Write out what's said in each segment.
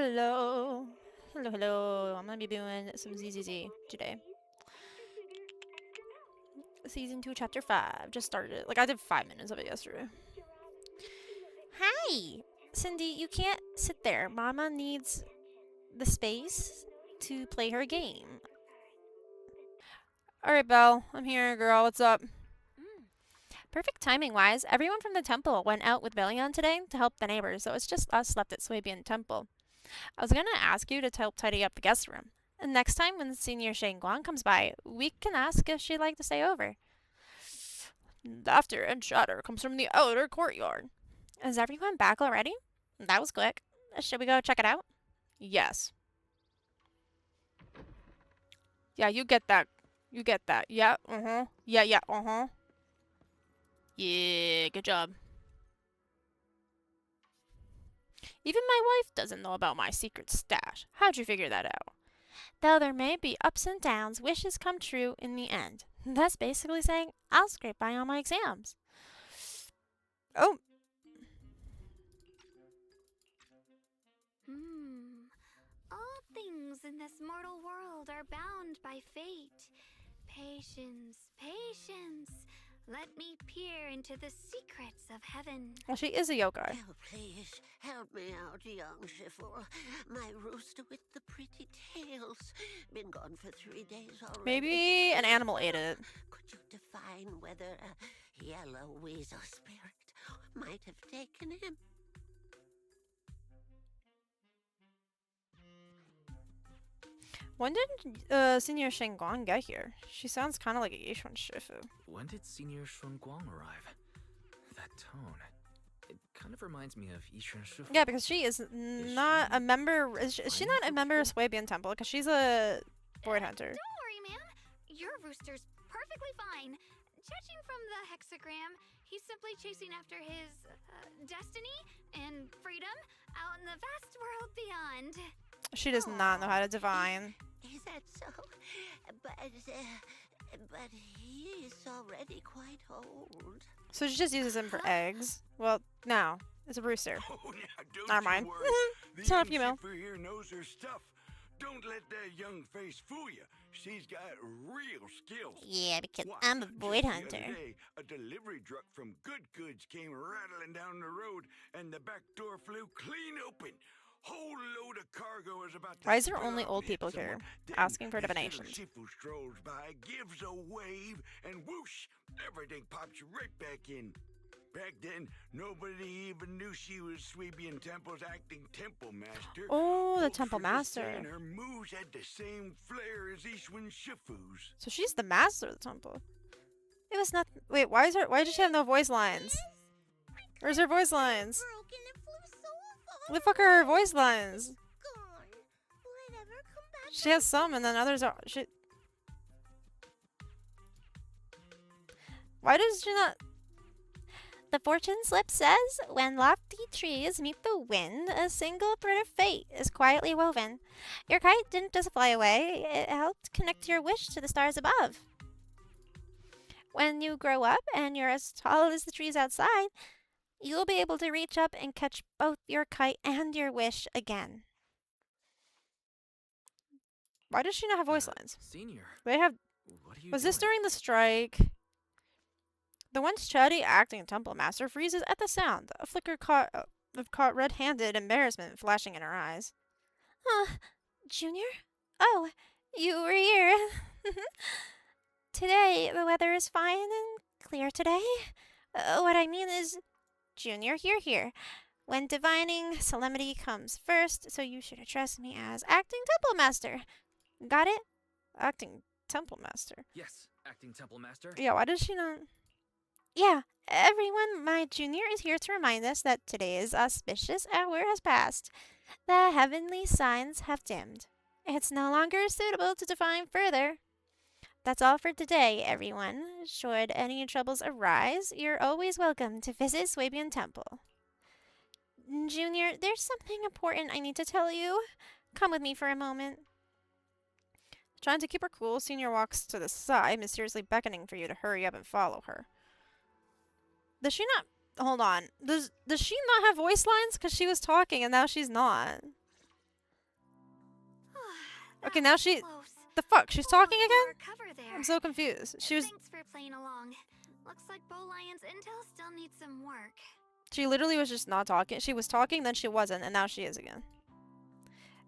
Hello. Hello, hello. I'm gonna be doing some ZZZ today. Season 2, Chapter 5. Just started. Like, I did 5 minutes of it yesterday. Hi! Cindy, you can't sit there. Mama needs the space to play her game. Alright, Belle. I'm here, girl. What's up? Perfect timing-wise, everyone from the temple went out with Bellion today to help the neighbors, so it's just us left at Swabian Temple. I was gonna ask you to help tidy up the guest room. And next time when Senior Shunguang comes by, we can ask if she'd like to stay over. Laughter and chatter comes from the outer courtyard. Is everyone back already? That was quick. Should we go check it out? Yes. Yeah, you get that. You get that. Yeah, uh-huh. Yeah, uh-huh. Yeah, good job. Even my wife doesn't know about my secret stash. How'd you figure that out? Though there may be ups and downs, wishes come true in the end. That's basically saying I'll scrape by on my exams. Oh. All things in this mortal world are bound by fate. Patience, patience. Let me peer into the secrets of heaven. Well, she is a yokai. Oh, please, help me out, young Shifu. My rooster with the pretty tails. Been gone for 3 days already. Maybe an animal ate it. Could you define whether a yellow weasel spirit might have taken him? When did Senior Shunguang get here? She sounds kind of like a Yishuan Shifu. When did Senior Shunguang arrive? That tone. It kind of reminds me of Yishuan Shifu. Yeah, because she is not a member. Is she not a member of Swabian Temple? Because she's a void hunter. Don't worry, ma'am. Your rooster's perfectly fine. Judging from the hexagram, he's simply chasing after his destiny and freedom out in the vast world beyond. She does not know how to divine. Is that so? But he is already quite old. So she just uses him for eggs. Well, no. It's a rooster. Oh, yeah, don't Never you mind. worry. It's not a The young female. shipper here knows her stuff. Don't let that young face fool you. She's got real skills. Yeah, because Why, I'm a just void the other hunter. day, a delivery truck from Good Goods came rattling down the road, and the back door flew clean open. Whole load of cargo is about to Why is there spill only out old and hit people here someone. Then asking for this little divinations? Shifu strolls by, gives a wave, and whoosh, everything pops right back in. Back then, nobody even knew she was Swabian Temple's acting temple master. Oh, the Folks temple were just saying master. her moves had the same flair as Ishwin Shifu's. So she's the master of the temple. It was not. Wait, why does she have no voice lines? Where's her voice lines? Broken and flew so far. Where the fuck are her voice lines? Gone. Will it ever come back? She has some, and then others are. Why does she not? The fortune slip says, when lofty trees meet the wind, a single thread of fate is quietly woven. Your kite didn't just fly away, it helped connect your wish to the stars above. When you grow up and you're as tall as the trees outside, you'll be able to reach up and catch both your kite and your wish again. Why does she not have voice lines? Senior, They have. what are you Was this doing? during the strike? The once chatty acting temple master freezes at the sound, a flicker of red-handed embarrassment flashing in her eyes. Junior? Oh, you were here. Today, the weather is fine and clear today. What I mean is, Junior, you're here. When divining, solemnity comes first, so you should address me as acting temple master. Got it? Acting temple master. Yes, acting temple master. Yeah, why does she not? Yeah, everyone, my junior is here to remind us that today's auspicious hour has passed. The heavenly signs have dimmed. It's no longer suitable to define further. That's all for today, everyone. Should any troubles arise, you're always welcome to visit Swabian Temple. Junior, there's something important I need to tell you. Come with me for a moment. Trying to keep her cool, Senior walks to the side, mysteriously beckoning for you to hurry up and follow her. Does she not? Hold on. Does she not have voice lines? Because she was talking and now she's not. Okay, That now was she... close. The fuck? She's talking Almost again? wore cover there. I'm so confused. She was... Thanks for playing along. Looks like Bowlion's intel still needs some work. She literally was just not talking. She was talking, then she wasn't, and now she is again.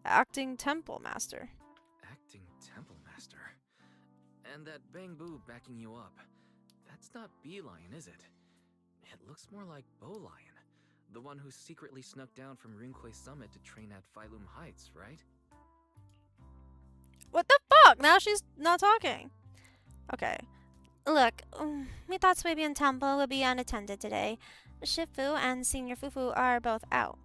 Acting Temple Master. Acting Temple Master. And that Bang Boo backing you up. That's not Bee Lion, is it? It looks more like Bow Lion. The one who secretly snuck down from Rinquay Summit to train at Phylum Heights, right? What the fuck? Now she's not talking. Okay. Look, we thought Swabian Temple would be unattended today. Shifu and Senior Fufu are both out.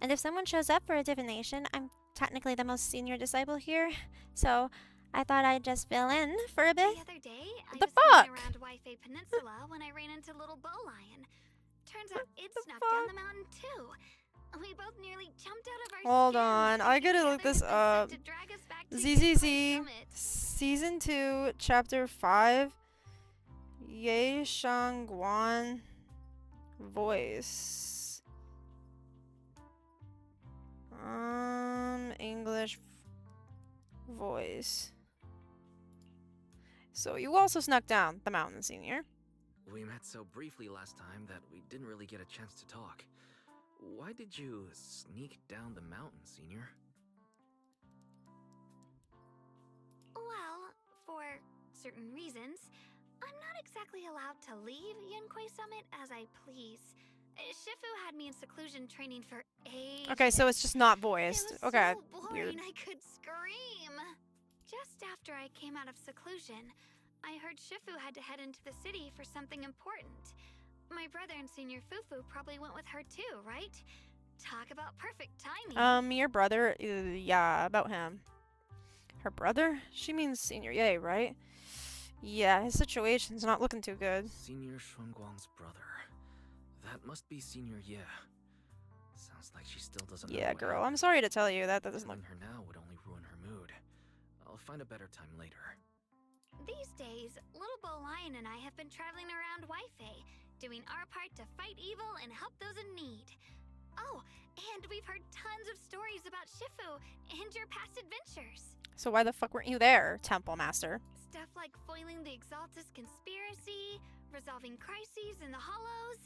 And if someone shows up for a divination, I'm technically the most senior disciple here. So I thought I'd just fill in for a bit. The other day, I The was hanging fuck? around Waifei Peninsula when I ran into little Bowlion. Turns out it the snuck down fuck? the mountain too. We both nearly jumped out of our Hold skins, on, I thinking gotta look something this had been up. sent to drag us back to ZZZ, Rinquay Summit. Season 2, Chapter 5. Ye Shunguang voice. English voice. So you also snuck down the mountain, Senior. We met so briefly last time that we didn't really get a chance to talk. Why did you sneak down the mountain, Senior? Well, for certain reasons, I'm not exactly allowed to leave Yunquay Summit as I please. Shifu had me in seclusion training for ages. Okay, so it's just not It voiced. was Okay, so boring weird. I could scream. Just after I came out of seclusion, I heard Shifu had to head into the city for something important. My brother and Senior Fufu probably went with her too, right? Talk about perfect timing. Your brother, yeah, about him. Her brother? She means Senior Ye, right? Yeah, his situation's not looking too good. Senior Shunguang's brother. That must be Senior Ye. Sounds like she still doesn't know Yeah, what girl, I'm happened. sorry to tell you that doesn't look... Telling her now would only ruin her mood. I'll find a better time later. These days, little Bowlion and I have been traveling around Waifei, doing our part to fight evil and help those in need. Oh, and we've heard tons of stories about Shifu and your past adventures. So why the fuck weren't you there, Temple Master? Stuff like foiling the Exaltus conspiracy, resolving crises in the Hollows.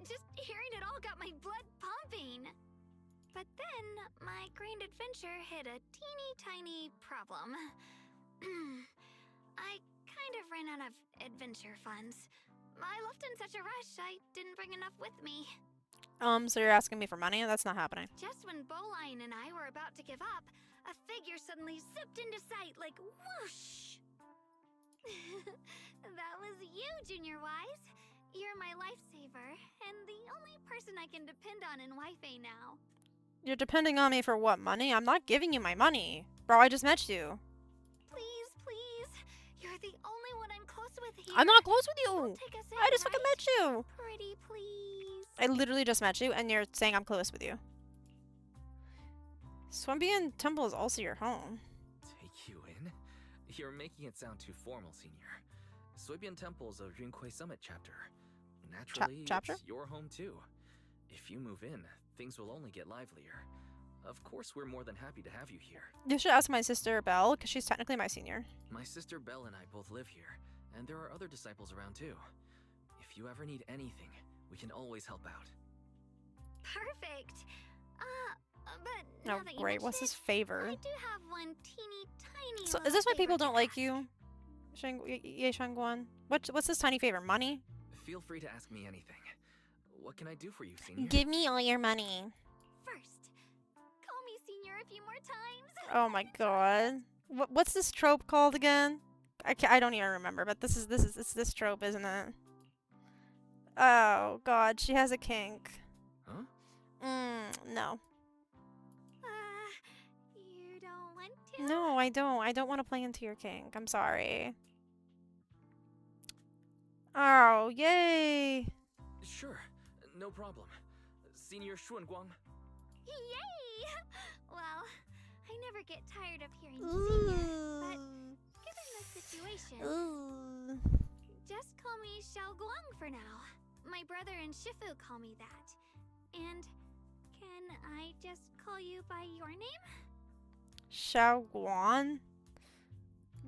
Just hearing it all got my blood pumping. But then, my grand adventure hit a teeny tiny problem. I kind of ran out of adventure funds. I left in such a rush, I didn't bring enough with me. So you're asking me for money? That's not happening. Just when Bowlion and I were about to give up, a figure suddenly zipped into sight like whoosh! That was you, Junior Wise. You're my lifesaver, and the only person I can depend on in Waifei now. You're depending on me for what, money? I'm not giving you my money. Bro, I just met you. Please, please. You're the only one I'm close with here. I'm not close with Don't you. take us in, I just fucking right? met you. Pretty please. I literally just met you, and you're saying I'm close with you. Swambian Temple is also your home. Take you in? You're making it sound too formal, Senior. Suibian Temple's a Rinquay Summit chapter. Naturally, chapter? it's your home too. If you move in, things will only get livelier. Of course, we're more than happy to have you here. You should ask my sister Belle, because she's technically my senior. My sister Belle and I both live here, and there are other disciples around too. If you ever need anything, we can always help out. Perfect. But now Oh, that you great. mention What's it, his favor? I do have one teeny tiny. So, little is this why favor people to don't like ask. you? Ye Shangguan? What's this tiny favor? Money? Feel free to ask me anything. What can I do for you, Senior? Give me all your money. First, call me Senior a few more times. Oh my god. What's this trope called again? I don't even remember, but it's this trope, isn't it? Oh god, she has a kink. Huh? No. You don't want to? No, I don't. I don't want to play into your kink. I'm sorry. Oh, yay! Sure, no problem. Senior Shunguang. Yay! Well, I never get tired of hearing Senior, but given the situation, Ooh. just call me Shunguang for now. My brother and Shifu call me that. And can I just call you by your name? Shunguang.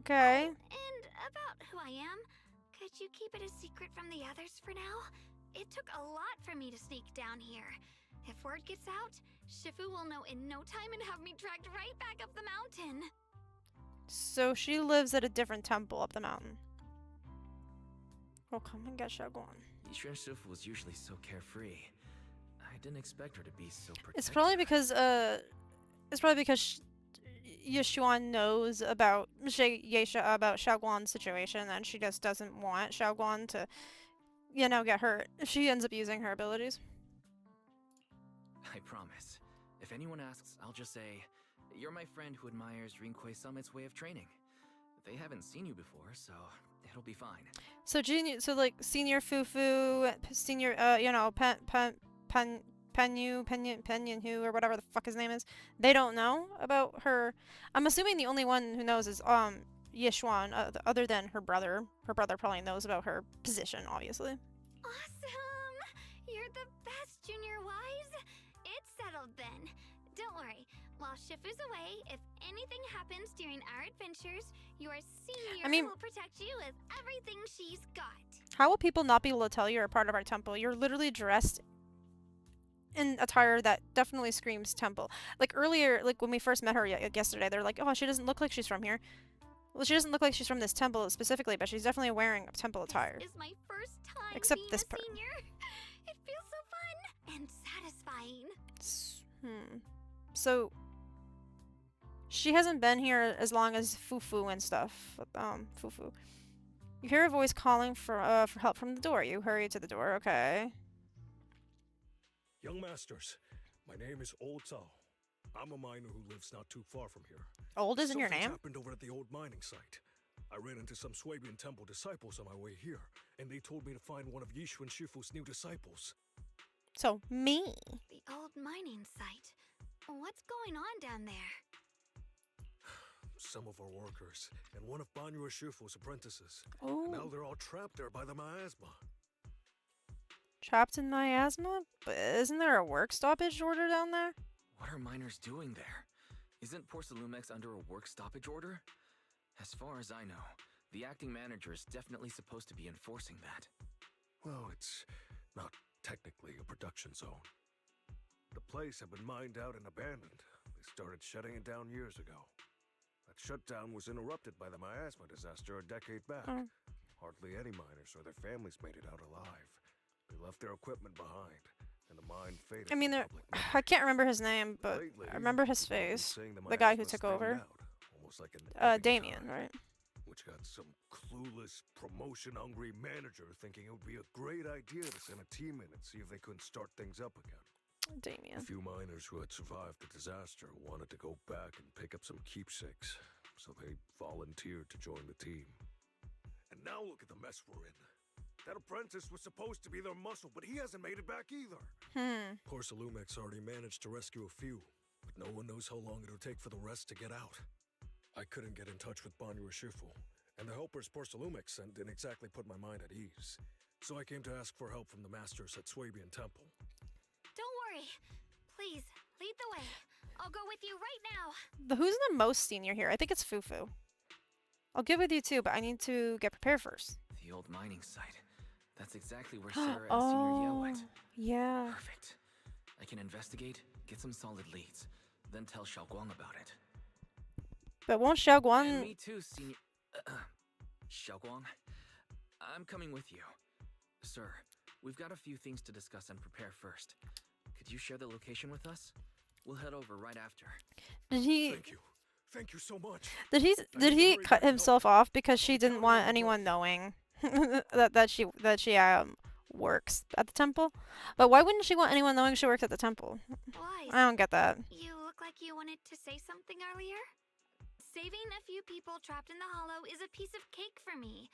Okay. And about who I am, could you keep it a secret from the others for now? It took a lot for me to sneak down here. If word gets out, Shifu will know in no time and have me dragged right back up the mountain. So she lives at a different temple up the mountain. Oh, come and get Shunguang. Yishuan Shifu was usually so carefree. I didn't expect her to be so protective. It's probably because Yishuan knows about about Shunguang's situation, and she just doesn't want Shunguang to, get hurt if she ends up using her abilities. I promise. If anyone asks, I'll just say, you're my friend who admires Rinkwei Summit's way of training. They haven't seen you before, so it'll be fine. So Senior Fufu, Senior, Penyu, or whatever the fuck his name is, they don't know about her. I'm assuming the only one who knows is Yishuan, other than her brother. Her brother probably knows about her position, obviously. Awesome! You're the best, Junior Wise. It's settled then. Don't worry. While Shifu's away, if anything happens during our adventures, your senior will protect you with everything she's got. How will people not be able to tell you're a part of our temple? You're literally dressed in attire that definitely screams temple. Like earlier, like when we first met her yesterday, they're like, oh, she doesn't look like she's from here. Well, she doesn't look like she's from this temple specifically, but she's definitely wearing temple attire. This is my first time Except being this a part. senior. It feels so fun and satisfying. So she hasn't been here as long as Fufu and stuff. Fufu. You hear a voice calling for help from the door. You hurry to the door. Okay. Young masters, my name is Old Cao. I'm a miner who lives not too far from here. Old isn't your Something name? happened over at the old mining site. I ran into some Swabian temple disciples on my way here, and they told me to find one of Yishuan Shifu's new disciples. So, me. The old mining site. What's going on down there? Some of our workers, and one of Banyue Shifu's apprentices. Oh. And now they're all trapped there by the miasma. Trapped in miasma? But isn't there a work stoppage order down there? What are miners doing there? Isn't Porcelumex under a work stoppage order? As far as I know, the acting manager is definitely supposed to be enforcing that. Well, it's not technically a production zone. The place had been mined out and abandoned. They started shutting it down years ago. That shutdown was interrupted by the miasma disaster a decade back. Hardly any miners or their families made it out alive. They left their equipment behind, and the mine faded. I mean, I can't remember his name, but Lately, I remember his people have been face. saying The guy who miasma's took thinned over. out, almost like an Damien, tide, right? which got some clueless, promotion-hungry manager thinking it would be a great idea to send a team in and see if they couldn't start things up again. Damien. A few miners who had survived the disaster wanted to go back and pick up some keepsakes, so they volunteered to join the team. And now look at the mess we're in. That apprentice was supposed to be their muscle, but he hasn't made it back either. Porcelumex already managed to rescue a few, but no one knows how long it'll take for the rest to get out. I couldn't get in touch with Banyue Shifu, and the helpers Porcelumex sent didn't exactly put my mind at ease. So I came to ask for help from the masters at Swabian Temple. Don't worry. Please, lead the way. I'll go with you right now. Who's the most senior here? I think it's Fufu. I'll get with you too, but I need to get prepared first. The old mining site. That's exactly where Sarah and Senior Yeo went. Yeah. Perfect. I can investigate, get some solid leads, then tell Shunguang about it. But won't And Shunguang... me too, Senior... Shunguang, I'm coming with you. Sir, we've got a few things to discuss and prepare first. Could you share the location with us? We'll head over right after. Did he... Thank you. Thank you so much. Did he cut himself off because she didn't want anyone knowing that she works at the temple? But why wouldn't she want anyone knowing she works at the temple? Wise. I don't get that. You look like you wanted to say something earlier. Saving a few people trapped in the hollow is a piece of cake for me.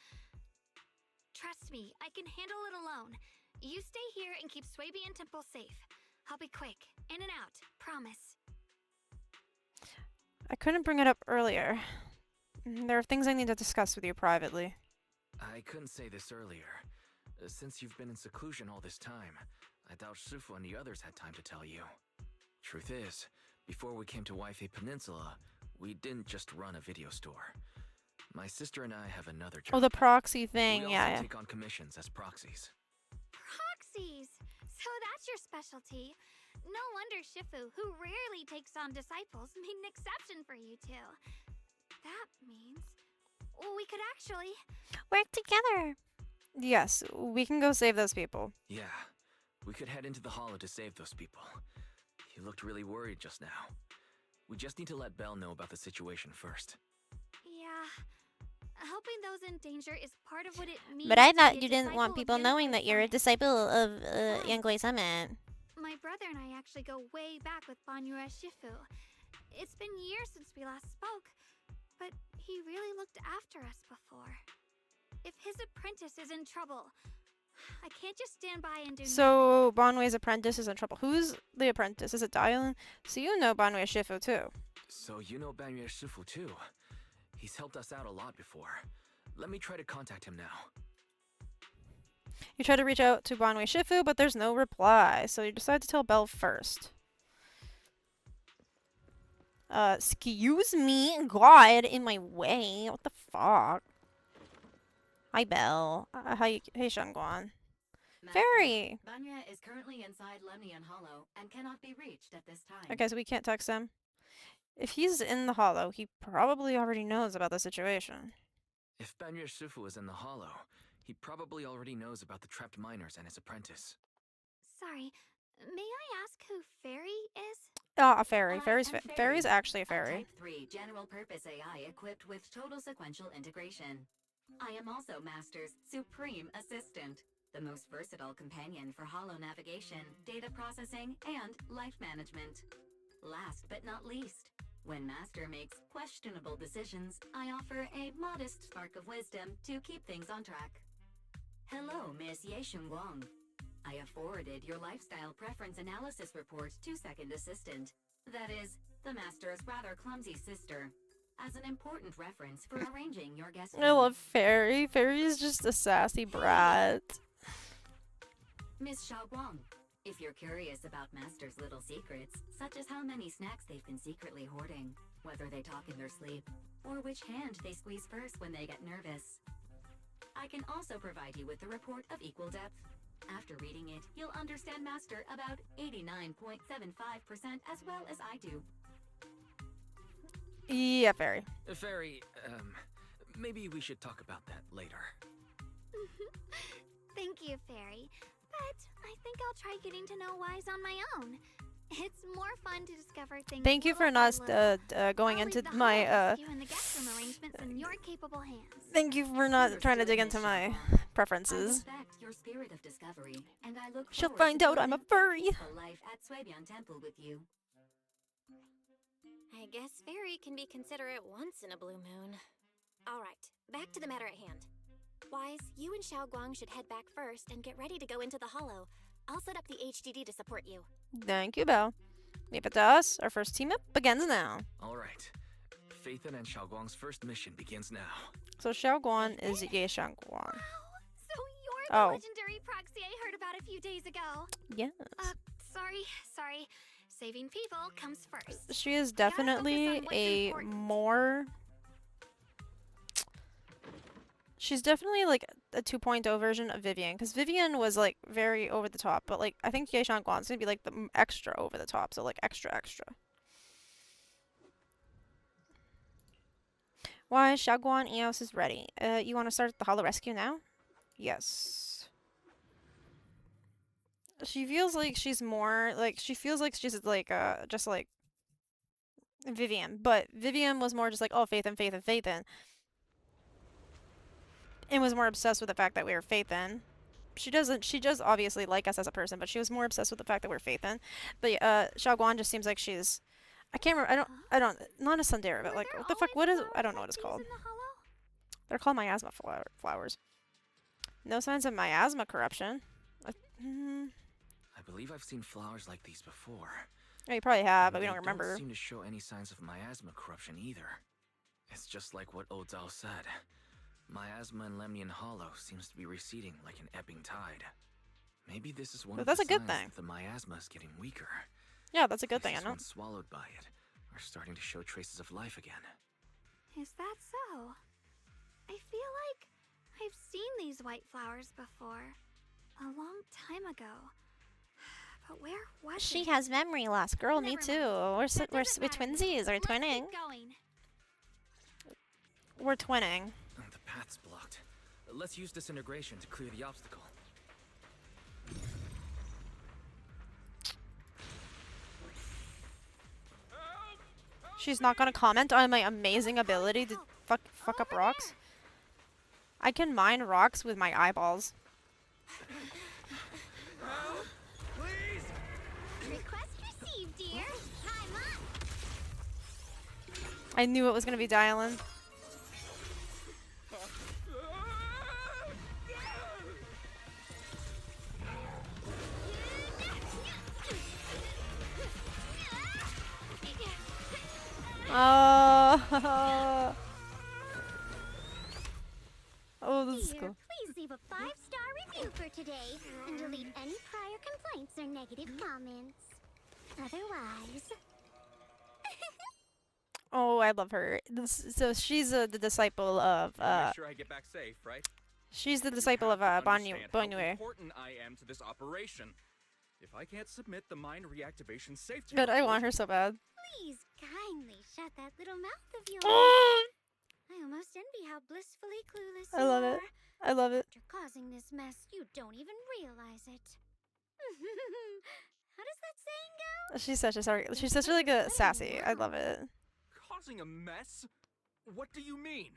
Trust me, I can handle it alone. You stay here and keep Swabian Temple safe. I'll be quick. In and out. Promise. I couldn't bring it up earlier. There are things I need to discuss with you privately. I couldn't say this earlier. Since you've been in seclusion all this time, I doubt Shifu and the others had time to tell you. Truth is, before we came to Waifei Peninsula, we didn't just run a video store. My sister and I have another job. Oh, the proxy We thing. also Yeah. take on commissions as proxies. Proxies! So that's your specialty. No wonder Shifu, who rarely takes on disciples, made an exception for you two. That means we could actually... Work together. Yes, we can go save those people. Yeah, we could head into the hollow to save those people. You looked really worried just now. We just need to let Belle know about the situation first. Yeah. Helping those in danger is part of what it means. But I to thought be a you didn't want disciple of people Young knowing Gui that you're a Summit. disciple of Besides, Young Gui Summit. My brother and I actually go way back with Banyue Shifu. It's been years since we last spoke, but he really looked after us before. If his apprentice is in trouble, I can't just stand by and do nothing. So, Banwei's apprentice is in trouble. Who's the apprentice? Is it Dylan? So you know Banwei Shifu too. So you know Banyue Shifu too. He's helped us out a lot before. Let me try to contact him now. You try to reach out to Banwei Shifu, but there's no reply. So you decide to tell Belle first. Excuse me, God, in my way. What the fuck? Hi, Belle. Hey, Shunguang. Fairy. Banya is currently inside Lemnian Hollow and cannot be reached at this time. Okay, so we can't text him. If he's in the hollow, he probably already knows about the situation. If Banyue Shifu is in the hollow, he probably already knows about the trapped miners and his apprentice. Sorry, may I ask who Fairy is? Oh, a fairy. I Fairy's am Fairy's Fairy, actually a fairy. Type 3 general purpose AI equipped with total sequential integration. I am also Master's supreme assistant, the most versatile companion for hollow navigation, data processing, and life management. Last but not least, when Master makes questionable decisions, I offer a modest spark of wisdom to keep things on track. Hello, Miss Ye Shunguang. I have forwarded your lifestyle preference analysis report to Second Assistant. That is, the Master's rather clumsy sister, as an important reference for arranging your guest I room. love Fairy. Fairy is just a sassy brat. Miss Xiaoguang, if you're curious about Master's little secrets, such as how many snacks they've been secretly hoarding, whether they talk in their sleep, or which hand they squeeze first when they get nervous, I can also provide you with a report of equal depth. After reading it, you'll understand Master about 89.75% as well as I do. Yeah, Fairy. Fairy, maybe we should talk about that later. Thank you, Fairy. But I think I'll try getting to know Wise on my own. It's more fun to discover things. Thank you for little by not little. going I'll into leave the my hollow rescue and the guest room arrangements in your capable hands. Thank you for not trying to Understood, dig into Miss my Xiaoguang. I preferences. respect your spirit of discovery, and I look She'll forward find to out I'm a building furry. peaceful life at Suebian Temple with you. I guess Fairy can be considerate once in a blue moon. Alright, back to the matter at hand. Wise, you and Xiaoguang should head back first and get ready to go into the hollow. I'll set up the HDD to support you. Thank you, Belle. Leave it to us. Our first team up begins now. All right. Phaethon and Xiaoguang's first mission begins now. So Xiaoguang is Ye Shunguang. So you're the Oh. legendary proxy I heard about a few days ago. Yes. Sorry. Saving people comes first. She is Gotta focus definitely on what's a important. more... She's definitely like a 2.0 version of Vivian, because Vivian was like very over the top, but like I think Ye Shunguang's gonna be like the extra over the top, so like extra. Why, Xiaoguang Eos is ready. You want to start the hollow rescue now? Yes. She feels like she's more like she feels like she's like just like Vivian, but Vivian was more just like, oh, Phaethon, and was more obsessed with the fact that we were Phaethon. She does obviously like us as a person, but she was more obsessed with the fact that we're Phaethon. But Xiaoguang just seems like she's, I can't remember, not a Sundera, but Were like, there what the fuck, what always is, I don't know flowers what it's like called. these in the hollow? They're called miasma flowers. No signs of miasma corruption. I believe I've seen flowers like these before. Oh, you probably have, but we They don't remember. Don't seem to show any signs of miasma corruption either. It's just like what Ozao said. Miasma in Lemnian Hollow seems to be receding like an ebbing tide. Maybe this is one But of that's the a good signs thing. that the miasma is getting weaker. Yeah, that's a good thing, I Places know. once swallowed by it are starting to show traces of life again. Is that so? I feel like I've seen these white flowers before. A long time ago. But where was She it? has memory loss. Girl, me Never too. mind. We're That doesn't matter now. twinsies. We're Let's twinning. keep going. We're twinning. The path's blocked. Let's use disintegration to clear the obstacle. She's not gonna comment on my amazing ability to fuck up rocks. I can mine rocks with my eyeballs. Request received, dear. Time up. I knew it was gonna be Dylan. Oh. Oh, this is Dear, cool. please leave a 5-star review for today and delete any prior complaints or negative comments. Otherwise, Oh, I love her. So she's the disciple of Make sure I get back safe, right? she's the You disciple have of to Bonnie. understand how important I am to this operation. If I can't submit the mine reactivation safety But I report, want her so bad. please kindly shut that little mouth of yours. I I almost envy how blissfully clueless love you it. are. I love it. After causing this mess, you don't even realize it. How does that saying go? She's such like a sassy. I love it. causing a mess? What do you mean?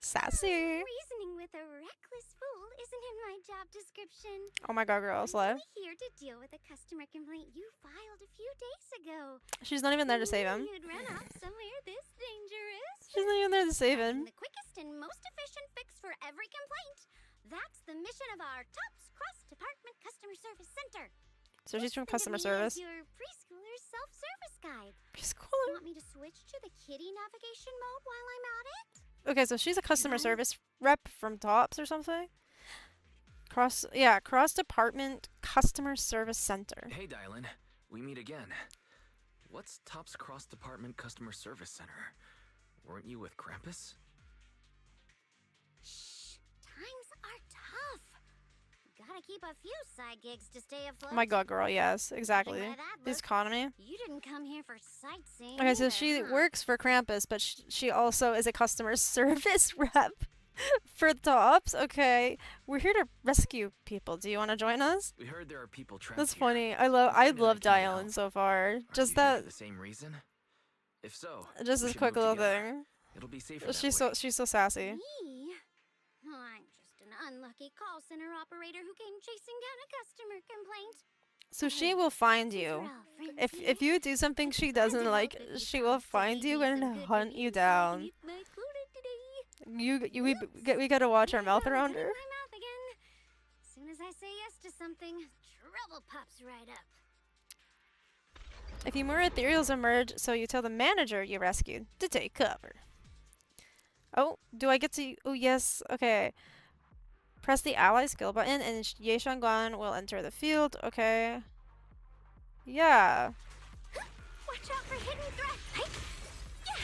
Sassy. Reasoning with a reckless fool isn't in my job description. Oh my god, girl, slay. I'm only here to deal with a customer complaint you filed a few days ago. She's not even there to save him. You'd run off somewhere this dangerous. She's not even there to save Finding him. the quickest and most efficient fix for every complaint. That's the mission of our TOPS Cross-Department Customer Service Center. So she's from Think of customer me service. as your preschooler self-service guide. Preschooler. Want me to switch to the kitty navigation mode while I'm at it? Okay, so she's a customer service rep from Tops or something. Cross department customer service center. Hey, Dylan. We meet again. What's Top's cross-department customer service center? Weren't you with Krampus? Shh. Times are tough. Gotta keep a few side gigs to stay afloat. Oh my god, girl, yes, exactly. Judging by that This look, economy. You didn't come here for sightseeing. Okay, so either, she huh? works for Krampus, but she also is a customer service rep for Tops. Okay, we're here to rescue people. Do you want to join us? We heard there are people trapped That's here. funny. I We'll find love another team to Dylan help. so far. Are Just you here that, for the same reason? If so, just we this should quick move little together. thing. It'll be safer that She's way. she's so sassy. Me? Oh, I'm just an unlucky call center operator who came chasing down a customer complaint. So she will find Since we're you. all friends If here, you do something she it's hard to doesn't help like, if you she will promise to find leave you me and some good hunt you reviews so I can down. eat my quota today. We gotta watch our There I mouth go, around running her. my mouth again. As soon as I say yes to something, trouble pops right up. A few more ethereals emerge, so you tell the manager you rescued to take cover. Oh, do I get to? Oh yes. Okay. Press the ally skill button, and Ye Shunguang will enter the field. Okay. Yeah. Watch out for hidden threats. Hey. Yeah.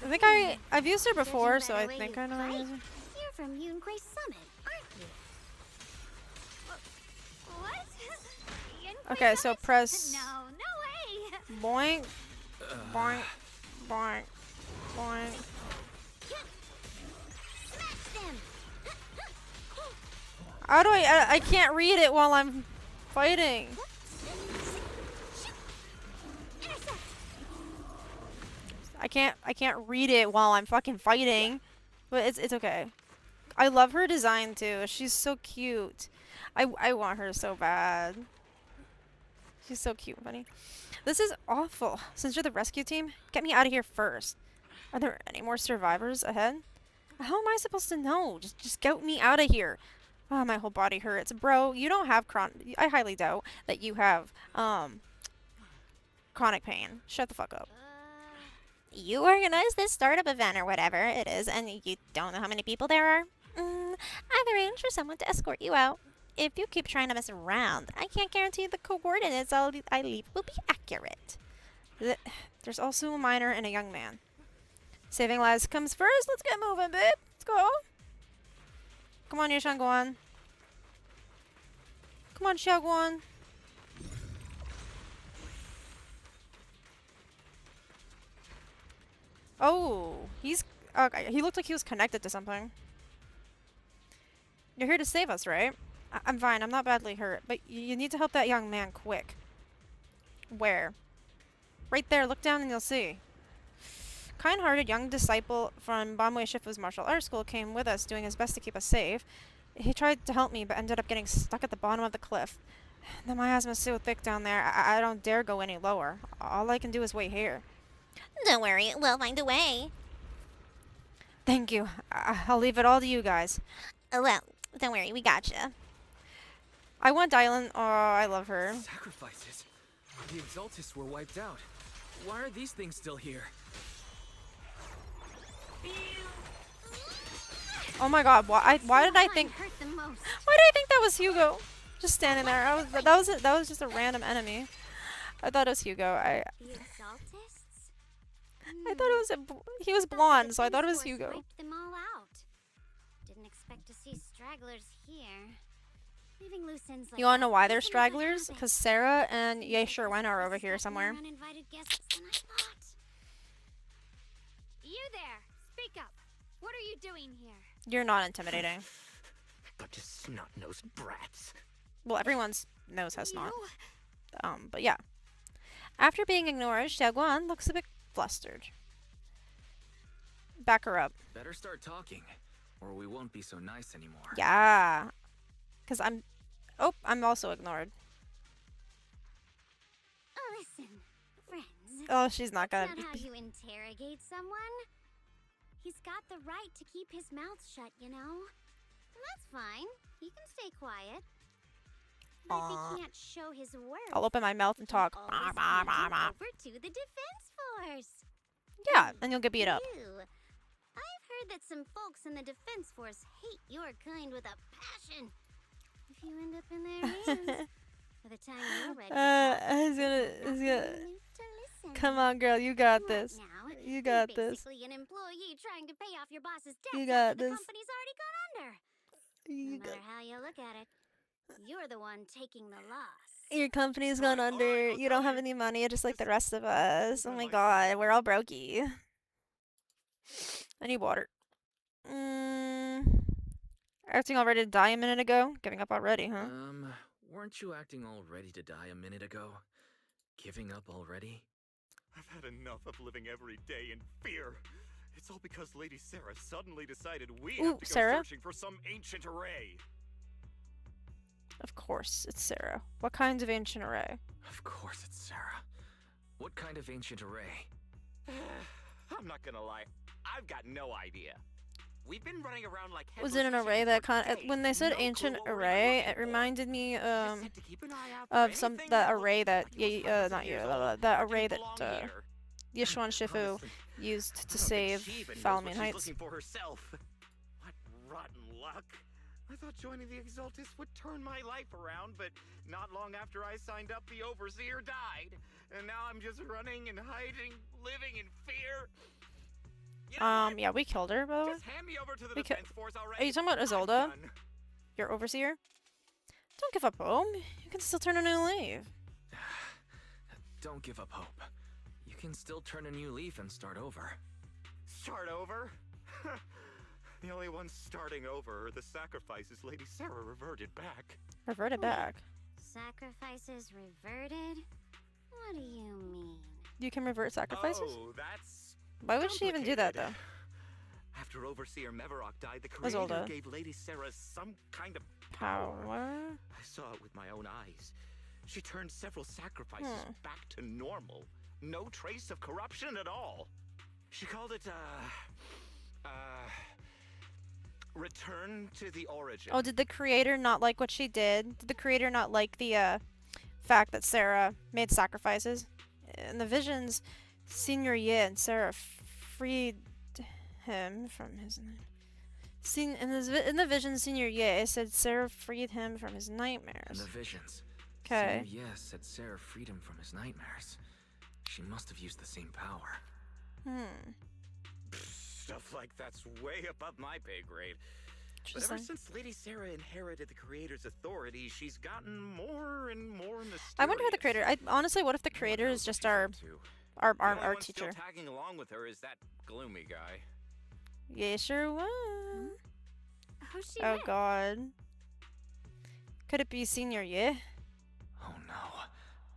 I think I've used her before, so I think I know how to use her. You're from Yunquay Summit, aren't you? What? Yunquay Okay, so Summit? press No way. boink, boink, boink, boink. Smash them. How do I can't read it while I'm fighting. Intercept. I can't read it while I'm fucking fighting. But it's okay. I love her design too. She's so cute. I want her so bad. She's so cute, buddy. This is awful. Since you're the rescue team, get me out of here first. Are there any more survivors ahead? How am I supposed to know? Just get me out of here. Oh, my whole body hurts. Bro, you don't have I highly doubt that you have chronic pain. Shut the fuck up. You organize this startup event or whatever it is, and you don't know how many people there are? I've arranged for someone to escort you out. If you keep trying to mess around, I can't guarantee the coordinates I leave will be accurate. There's also a minor and a young man. Saving lives comes first. Let's get moving, babe. Let's go. Come on, Shunguang. Come on, Shunguang. Oh, he's... Okay, he looked like he was connected to something. You're here to save us, right? I'm fine. I'm not badly hurt. But you need to help that young man quick. Where? Right there. Look down and you'll see. Kind-hearted young disciple from Bamwei Shifu's martial arts school came with us, doing his best to keep us safe. He tried to help me, but ended up getting stuck at the bottom of the cliff. The miasma's so thick down there, I don't dare go any lower. All I can do is wait here. Don't worry, we'll find a way. Thank you. I'll leave it all to you guys. Well, don't worry, we gotcha. I want Dylan. Oh, I love her. Sacrifices? The Exaltists were wiped out. Why are these things still here? Oh my god, why did I think... Hurt the most. Why did I think that was Hugo? Just standing there. That was just a random enemy. I thought it was Hugo. The Exaltists? I thought it was he was blonde, so I thought it was Hugo. Wiped them all out. Didn't expect to see stragglers here. Leaving loose ends like You wanna know that why they're isn't a stragglers? habit. Because Sarah and Ye Seems Sherwen like are this over is here getting somewhere. more uninvited guests than I thought. You there! Speak up! What are you doing here? You're not intimidating. Bunch of snot-nosed brats. Well, everyone's nose has not. You? But yeah. After being ignored, Xiaoguan looks a bit flustered. Back her up. Better start talking, or we won't be so nice anymore. Yeah. Because I'm... Oh, I'm also ignored. Oh, listen, friends. Oh, she's not That's gonna... not how you interrogate someone. He's got the right to keep his mouth shut, you know? And that's fine. He can stay quiet. But if Aw. he can't show his worth, I'll open my mouth and talk. always hand him over to the defense force. Yeah, and you'll get beat up. Ew. I've heard that some folks in the defense force hate your kind with a passion. If you end up in their hands, by the time you're ready to talk, I was gonna... nothing left to listen. Come on, girl, you got Right this. now, You you're got this. basically an employee trying to pay off your boss's debts You got after the this. company's already gone under. You No got... matter how you look at it, you're the one taking the loss. Your company's gone under. You don't have any money, just like the rest of us. Oh my god, we're all brokey. I need water. Acting all ready to die a minute ago? Giving up already, huh? Weren't you acting all ready to die a minute ago? Giving up already? I've had enough of living every day in fear. It's all because Lady Sarah suddenly decided we Ooh, have to go Sarah? searching for some ancient array. Of course, it's Sarah. What kind of ancient array? Of course it's Sarah. What kind of ancient array? I'm not gonna lie, I've got no idea. We've been running around like Was it an array that when they said ancient array, it reminded me of the array that the array that Yishuan Shifu used to save Falmian Heights. Looking for herself. What rotten luck. I thought joining the Exaltists would turn my life around, but not long after I signed up, the Overseer died. And now I'm just running and hiding, living in fear. You know what? Yeah, we killed her, by the way. Just hand me over to the We defense force already. Are you talking about I'm Isolde? done. Your overseer? Don't give up hope. You can still turn a new leaf. Don't give up hope. You can still turn a new leaf and start over. Start over? The only ones starting over are the sacrifices Lady Sarah reverted back. Reverted back. Sacrifices reverted? What do you mean? You can revert sacrifices? Oh, that's Why would she even do that, though? After Overseer Mevarok died, the Isolde. Creator gave Lady Sarah some kind of Power? I saw it with my own eyes. She turned several sacrifices back to normal. No trace of corruption at all. She called it, return to the origin. Oh, did the creator not like what she did? Did the creator not like the fact that Sarah made sacrifices? In the visions, Senior Ye and Sarah freed him from his... In the vision, Senior Ye said Sarah freed him from his In nightmares. the visions, Okay. Senior Yes said Sarah freed him from his nightmares. She must have used the same power. Stuff like that's way above my pay grade. But ever Interesting. since Lady Sarah inherited the creator's authority, she's gotten more and more mysterious. I wonder who the creator... honestly, what if the creator is just our The only one teacher? still tagging along with her is that gloomy guy. Yeah, sure was. Who's she Oh with? god. Could it be Senior Ye? Oh no.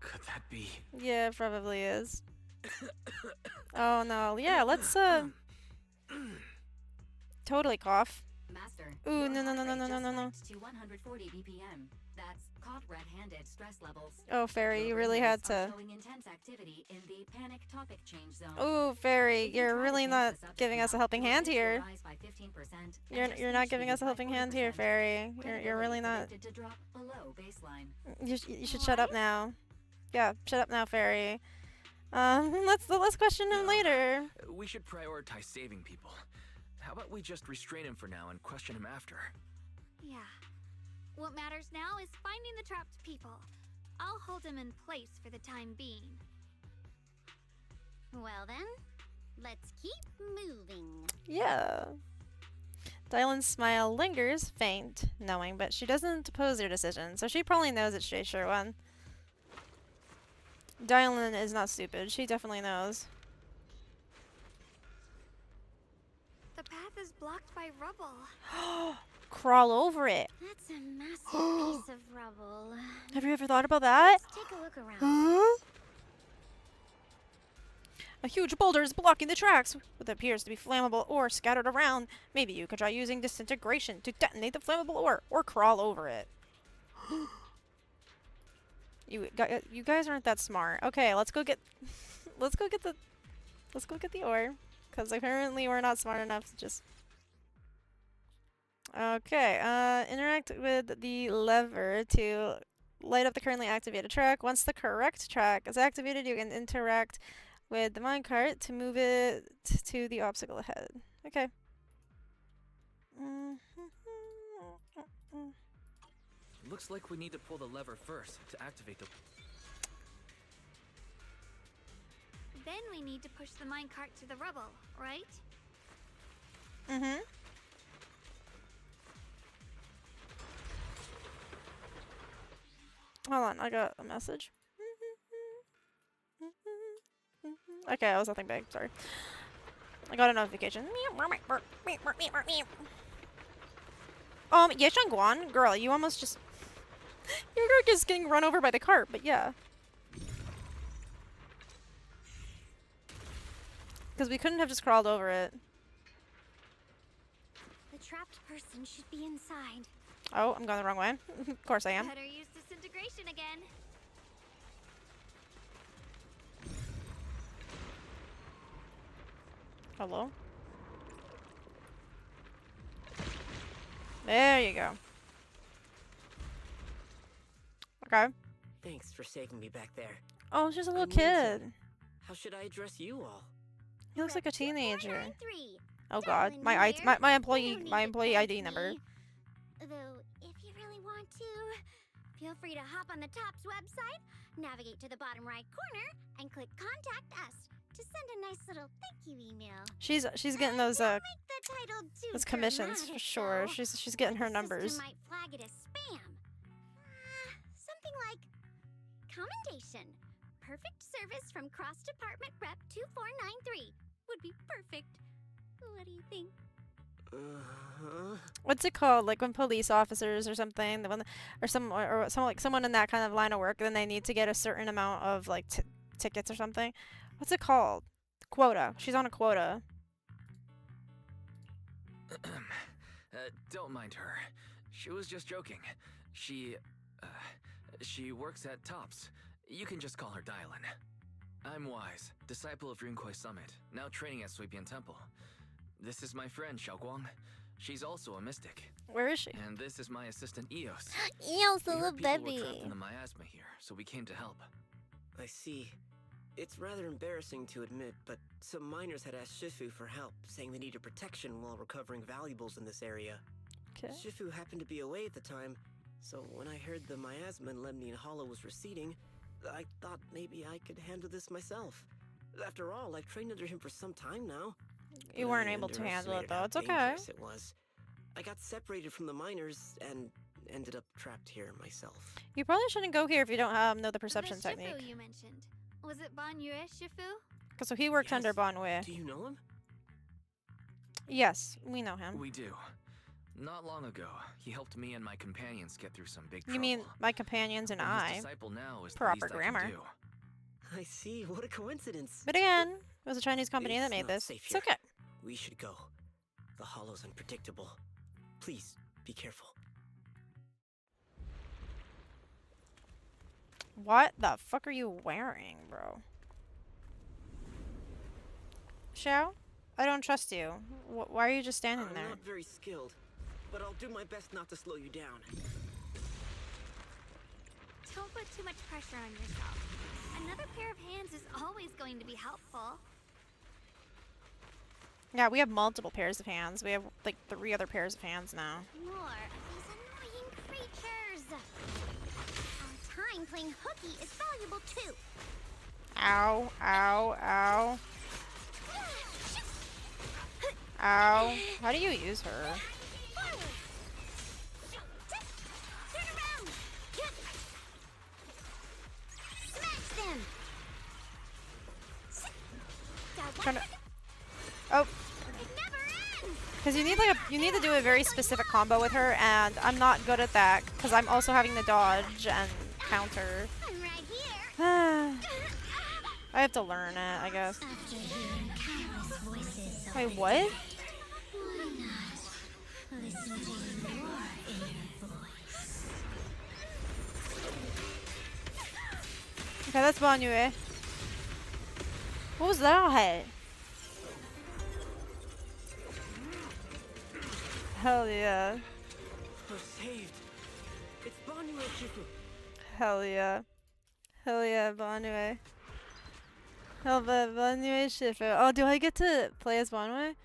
Could that be? Yeah, it probably is. Oh no. Yeah, let's totally cough. Master, Ooh, your no, no, heart no, no, rate no, just no, no. spiked to 140 BPM. That's caught red-handed stress levels. Oh, Fairy, Your you really brain had waves are to... showing intense activity in the panic topic change zone. Ooh, Fairy, If you you're try to really change not the subject giving us a now, helping your hand pace will here. rise by 15% and You're your not speech giving us a speed by helping hand here, 40%. Fairy. You're really Credibility not... predicted to drop below baseline. You should shut up now. Yeah, shut up now, Fairy. Let's question him later. We should prioritize saving people. How about we just restrain him for now and question him after? Yeah. What matters now is finding the trapped people. I'll hold him in place for the time being. Well then, let's keep moving. Yeah. Dylan's smile lingers, faint, knowing, but she doesn't oppose their decision, so she probably knows it's Shay Sherwan. Dylan is not stupid. She definitely knows. The path is blocked by rubble. Crawl over it. That's a massive piece of rubble. Have you ever thought about that? Let's take a look around. Huh? A huge boulder is blocking the tracks. What appears to be flammable ore scattered around. Maybe you could try using disintegration to detonate the flammable ore, or crawl over it. You guys aren't that smart. Okay, let's go get the ore, because apparently we're not smart enough to just... Okay, interact with the lever to light up the currently activated track. Once the correct track is activated, you can interact with the minecart to move it to the obstacle ahead. Okay. Looks like we need to pull the lever first to activate the... Then we need to push the minecart to the rubble, right? Mm-hmm. Hold on, I got a message. Okay, that was nothing big, sorry. I got a notification. Yeah, Shunguang, girl, you almost just... You're just getting run over by the cart, but yeah. Because we couldn't have just crawled over it. The trapped person should be inside. Oh, I'm going the wrong way. Of course I am. Better use disintegration again. Hello? There you go. Okay. Thanks for saving me back there. Oh, it's just a little I need to- kid. How should I address you all? He looks like a teenager. 493. Oh god, Darling my here. my No employee need my to employee thank ID number. me. Though, if you really want to, feel free to hop on the TOPS website, navigate to the bottom right corner, and click Contact Us to send a nice little thank you email. She's getting those Don't make the title too those commissions for dramatic, sure. though. She's getting her The numbers. system might flag it as spam. Something like commendation. Perfect service from Cross Department Rep 2493 would be perfect. What do you think? What's it called? Like when police officers or something, or someone in that kind of line of work, then they need to get a certain amount of like tickets or something. What's it called? Quota. She's on a quota. Don't mind her. She was just joking. She works at TOPS. You can just call her Dylan. I'm Wise, disciple of Rinkwei Summit, now training at Suibian Temple. This is my friend, Shunguang. She's also a mystic. Where is she? And this is my assistant, Eos. Eos, We the heard little people were baby. trapped in the miasma here, so we came to help. I see. It's rather embarrassing to admit, but some miners had asked Shifu for help, saying they needed protection while recovering valuables in this area. Okay. Shifu happened to be away at the time, so when I heard the miasma in Lemnian Hollow was receding, I thought maybe I could handle this myself. After all, I've trained under him for some time now. You But weren't I able to handle it underestimated though. how It's okay. dangerous it was. I got separated from the miners and ended up trapped here myself. You probably shouldn't go here if you don't know the perception the technique. Shifu you mentioned. Was it Ban Yue Shifu? Cause so he works under Bon Wei. Do you know him? Yes, we know him. We do. Not long ago, he helped me and my companions get through some big trouble. You mean my companions and His I? disciple now is the Proper least I can grammar. do. I see. What a coincidence. But again, it was a Chinese company that It's made not this. safe It's here. okay. We should go. The hollow's unpredictable. Please, be careful. What the fuck are you wearing, bro? Xiao? I don't trust you. Why are you just standing I'm there? not very skilled, but I'll do my best not to slow you down. Don't put too much pressure on yourself. Another pair of hands is always going to be helpful. Yeah, we have multiple pairs of hands. We have like 3 other pairs of hands now. More of these annoying creatures. Our time playing hooky is valuable too. Ow, ow, ow. Ow. How do you use her? Forward. Turn around. Smash them. Trying to... Oh. Because you need like you need to do a very specific combo with her, and I'm not good at that because I'm also having to dodge and counter. I'm right here. I have to learn it, I guess. After hearing countless voices of Wait, what? why not listen to your inner voice? Okay, that's Bon Yue. What was that? Hell yeah. We're saved. It's Bon Yue Shifu. Hell yeah. Hell yeah, Bon Yue. Hell yeah, Bon Yue Shifu. Oh, do I get to play as Bon Yue?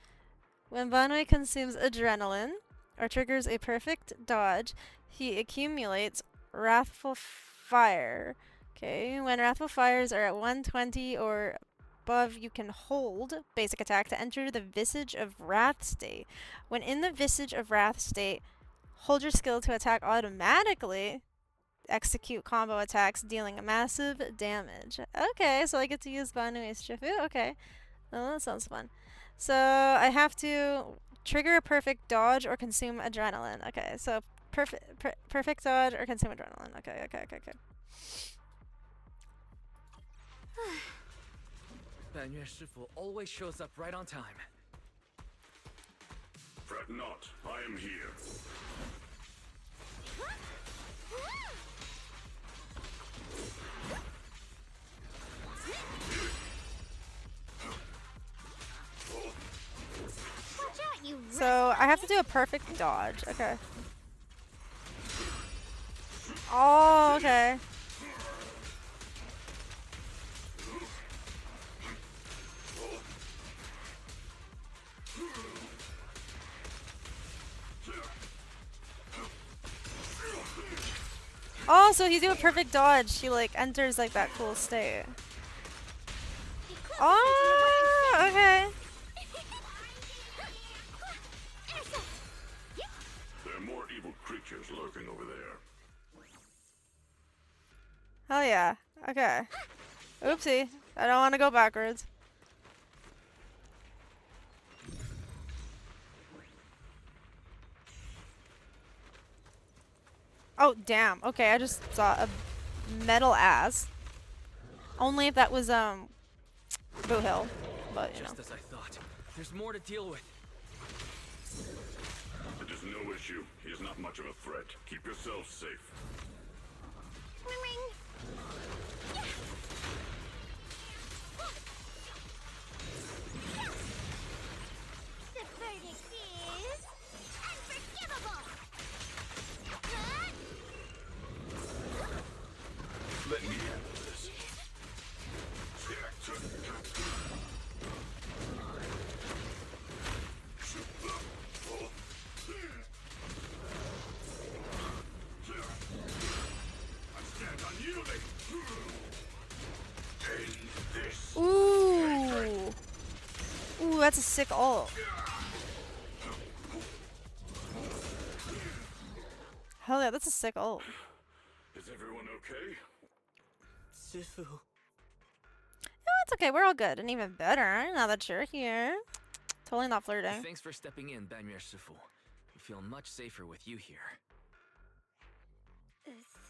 When Bon Yue consumes adrenaline, or triggers a perfect dodge, he accumulates Wrathful Fire. Okay, when Wrathful Fires are at 120 or above, you can hold basic attack to enter the Visage of Wrath state. When in the Visage of Wrath state, hold your skill to attack automatically. Execute combo attacks, dealing massive damage. Okay, so I get to use Ban Yue's Shifu. Okay, well, that sounds fun. So I have to trigger a perfect dodge or consume adrenaline. Okay, so perfect dodge or consume adrenaline. Okay. Ban Yue Shifu always shows up right on time. Fret not, I am here. Watch out, you So I have to do a perfect dodge. Okay. Oh, okay. Oh, so you do a perfect dodge. He like enters like that cool state. Oh, okay. There are more evil creatures lurking over there. Hell yeah. Okay. Oopsie. I don't want to go backwards. Oh, damn. Okay, I just saw a metal ass. Only if that was, Boo Hill. But, you know. Just as I thought. There's more to deal with. It is no issue. He is not much of a threat. Keep yourself safe. Ring ring. The verdict is unforgivable. Let me handle this. that's a sick ult. Hell yeah, that's a sick ult. Is everyone okay? Shifu. No, it's okay. We're all good. And even better now that you're here. Totally not flirting. Thanks for stepping in, Banmir Shifu. I feel much safer with you here.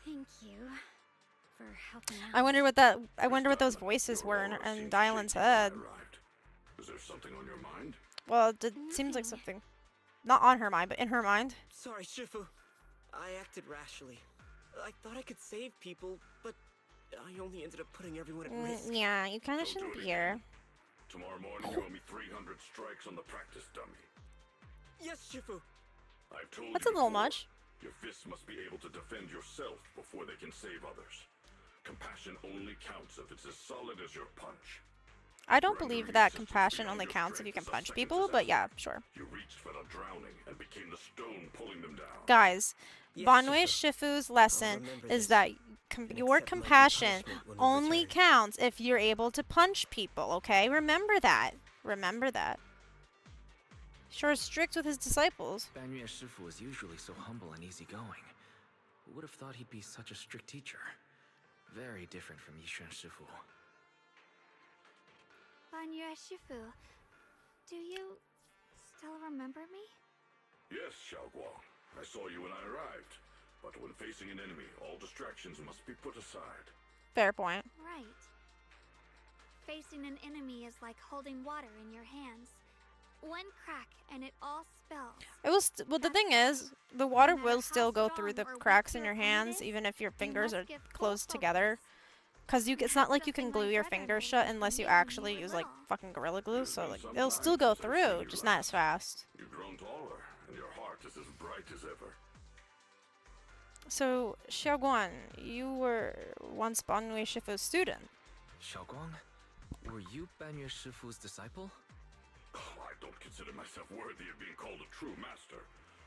Thank you for helping out. I wonder what those voices were in Dylan's head. Is there something on your mind? Well, it seems like something. Not on her mind, but in her mind. Sorry, Shifu. I acted rashly. I thought I could save people, but I only ended up putting everyone at risk. Yeah, you kind of shouldn't be here. Tomorrow morning you owe me 300 strikes on the practice dummy. Yes, Shifu. I've told That's you a little before, much. Your fists must be able to defend yourself before they can save others. Compassion only counts if it's as solid as your punch. I don't believe that compassion only counts if you can punch people, but yeah, sure. You reached for the drowning and became the stone pulling them down. Guys, Yes, Banwei Shifu. Shifu's lesson remember is this. that And your accept my compassion punishment when we only return. counts if you're able to punch people, okay? Remember that. Remember that. Sure is strict with his disciples. Banmir Shifu is usually so humble and easygoing. Who would have thought he'd be such a strict teacher? Very different from Yishan Shifu. Banyu Shifu, do you still remember me? Yes, Shunguang. I saw you when I arrived. But when facing an enemy, all distractions must be put aside. Fair point. Right. Facing an enemy is like holding water in your hands. One crack and it all spills. It will well, the thing is, the water will still go through the cracks in your hands, even if your fingers are close together. Cause it's not like you can glue your fingers shut unless you actually use like fucking Gorilla Glue, so like it'll still go through, just not as fast. You've grown taller, and your heart is as bright as ever. So, Xiaoguan, you were once Banwei Shifu's student. Shunguang? Were you Banmir Shifu's disciple? Oh, I don't consider myself worthy of being called a true master.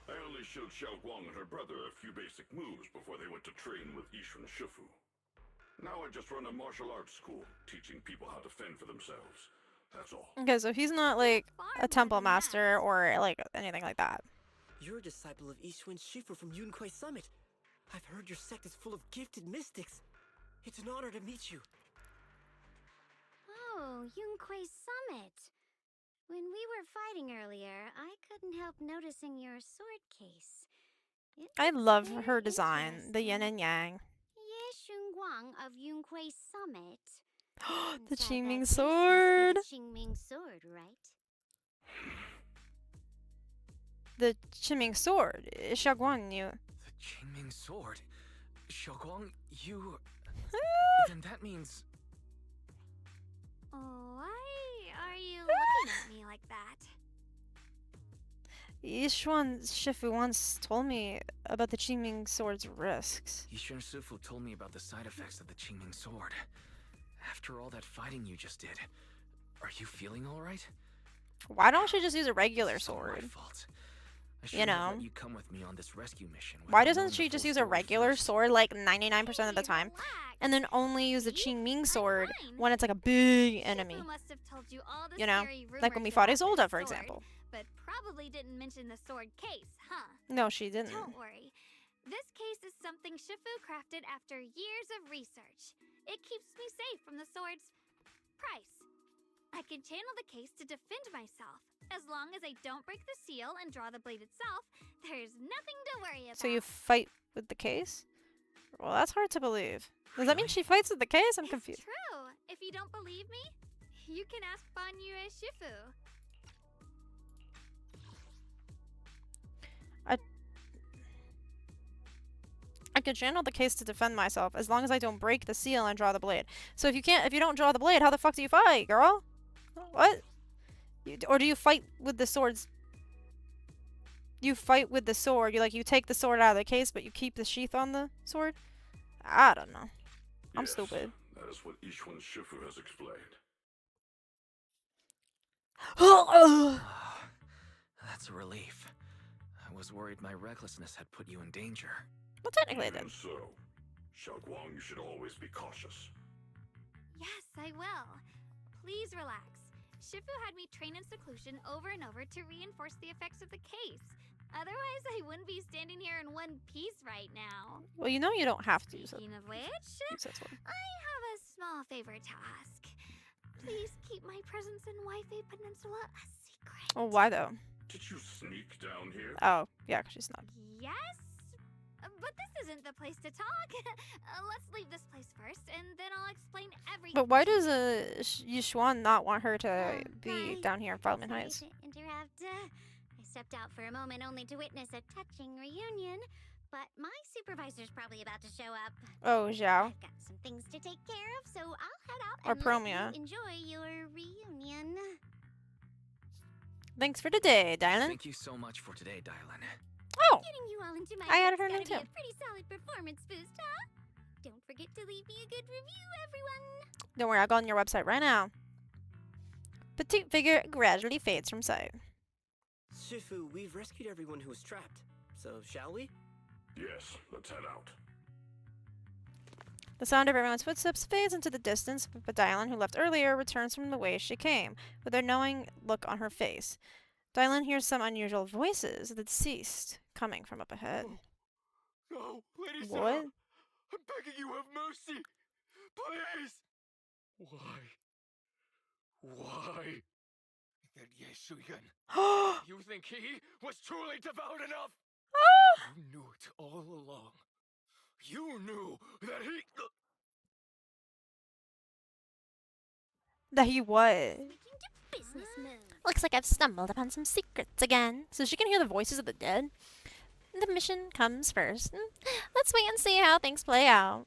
I only showed Shunguang and her brother a few basic moves before they went to train with Yishan Shifu. Now I just run a martial arts school, teaching people how to fend for themselves. That's all. Okay, so he's not like a temple master or like anything like that. You're a disciple of Yishuan Shifu from Yunquai Summit. I've heard your sect is full of gifted mystics. It's an honor to meet you. Oh, Yunquai Summit. When we were fighting earlier, I couldn't help noticing your sword case. It I looks love very her design, the yin interesting. and yang. Ye Shunguang of Yunquai Summit. The Inside Qingming that case must be sword. the Qingming sword, right? The Qingming sword. Xiaoguan knew. The Qingming sword? Shunguang, you... Then that means... Why are you looking at me like that? Yishuan Shifu once told me about the Qingming sword's risks. Yishan Shifu told me about the side effects of the Qingming sword. After all that fighting you just did, are you feeling alright? Why don't she just use a regular It's all my sword? fault. I You shouldn't have know? let you come with me on this rescue mission. Why without doesn't knowing she the just full use a story regular first. sword like 99% of the time? Relax. And then only use the See? Qingming I'm sword fine. when it's like a big enemy. Shifu must have told you all the You know? scary Like when rumors we fought about Isolda, this for sword, example. but probably didn't mention the sword case, huh? No, she didn't. Don't worry. This case is something Shifu crafted after years of research. It keeps me safe from the sword's price. I can channel the case to defend myself. As long as I don't break the seal and draw the blade itself, there's nothing to worry about. So you fight with the case? Well, that's hard to believe. Does that mean she fights with the case? I'm confused. It's true. If you don't believe me, you can ask Banyu Shifu. I could channel the case to defend myself as long as I don't break the seal and draw the blade. So if you don't draw the blade, how the fuck do you fight, girl? What? Or do you fight with the swords? You fight with the sword. You take the sword out of the case, but you keep the sheath on the sword? I don't know. I'm Yes, stupid. That is what Yishuan Shifu has explained. That's a relief. I was worried my recklessness had put you in danger. Well, technically it did. Even so, Shunguang, you should always be cautious. Yes, I will. Please relax. Shifu had me train in seclusion over and over to reinforce the effects of the case. Otherwise, I wouldn't be standing here in one piece right now. Well, you know you don't have to use it. Speaking of which, Use that sword. I have a small favor to ask. Please keep my presence in Wi-Fi Peninsula a secret. Oh, why though? Did you sneak down here? Oh, yeah, 'cause she's not. Yes? But this isn't the place to talk. Let's leave this place first, and then I'll explain everything. But why does Yushuan not want her to be Hi. down here in Parliament Sorry Heights? to interrupt. I stepped out for a moment only to witness a touching reunion, but my supervisor's probably about to show up. Oh, Zhao. I've got some things to take care of, so I'll head out Or and let Promia. you enjoy your reunion. Thanks for today, Dylan. Thank you so much for today, Dylan. Oh, Getting you all into my I added head's her name gotta be too. a pretty solid performance boost, huh? Don't forget to leave me a good review, everyone. don't worry, I'll go on your website right now. Petite figure gradually fades from sight. Shifu, we've rescued everyone who was trapped. So, shall we? Yes, let's head out. The sound of everyone's footsteps fades into the distance, but Dylan, who left earlier, returns from the way she came, with a knowing look on her face. Dylan hears some unusual voices that ceased, coming from up ahead. No, Lady What? Sarah, I'm begging you, have mercy. Please. Why? That Yeshuyan. You think he was truly devout enough? You knew it all along. You knew that he... That he was. Business move. Looks like I've stumbled upon some secrets again. So she can hear the voices of the dead? The mission comes first. Let's wait and see how things play out.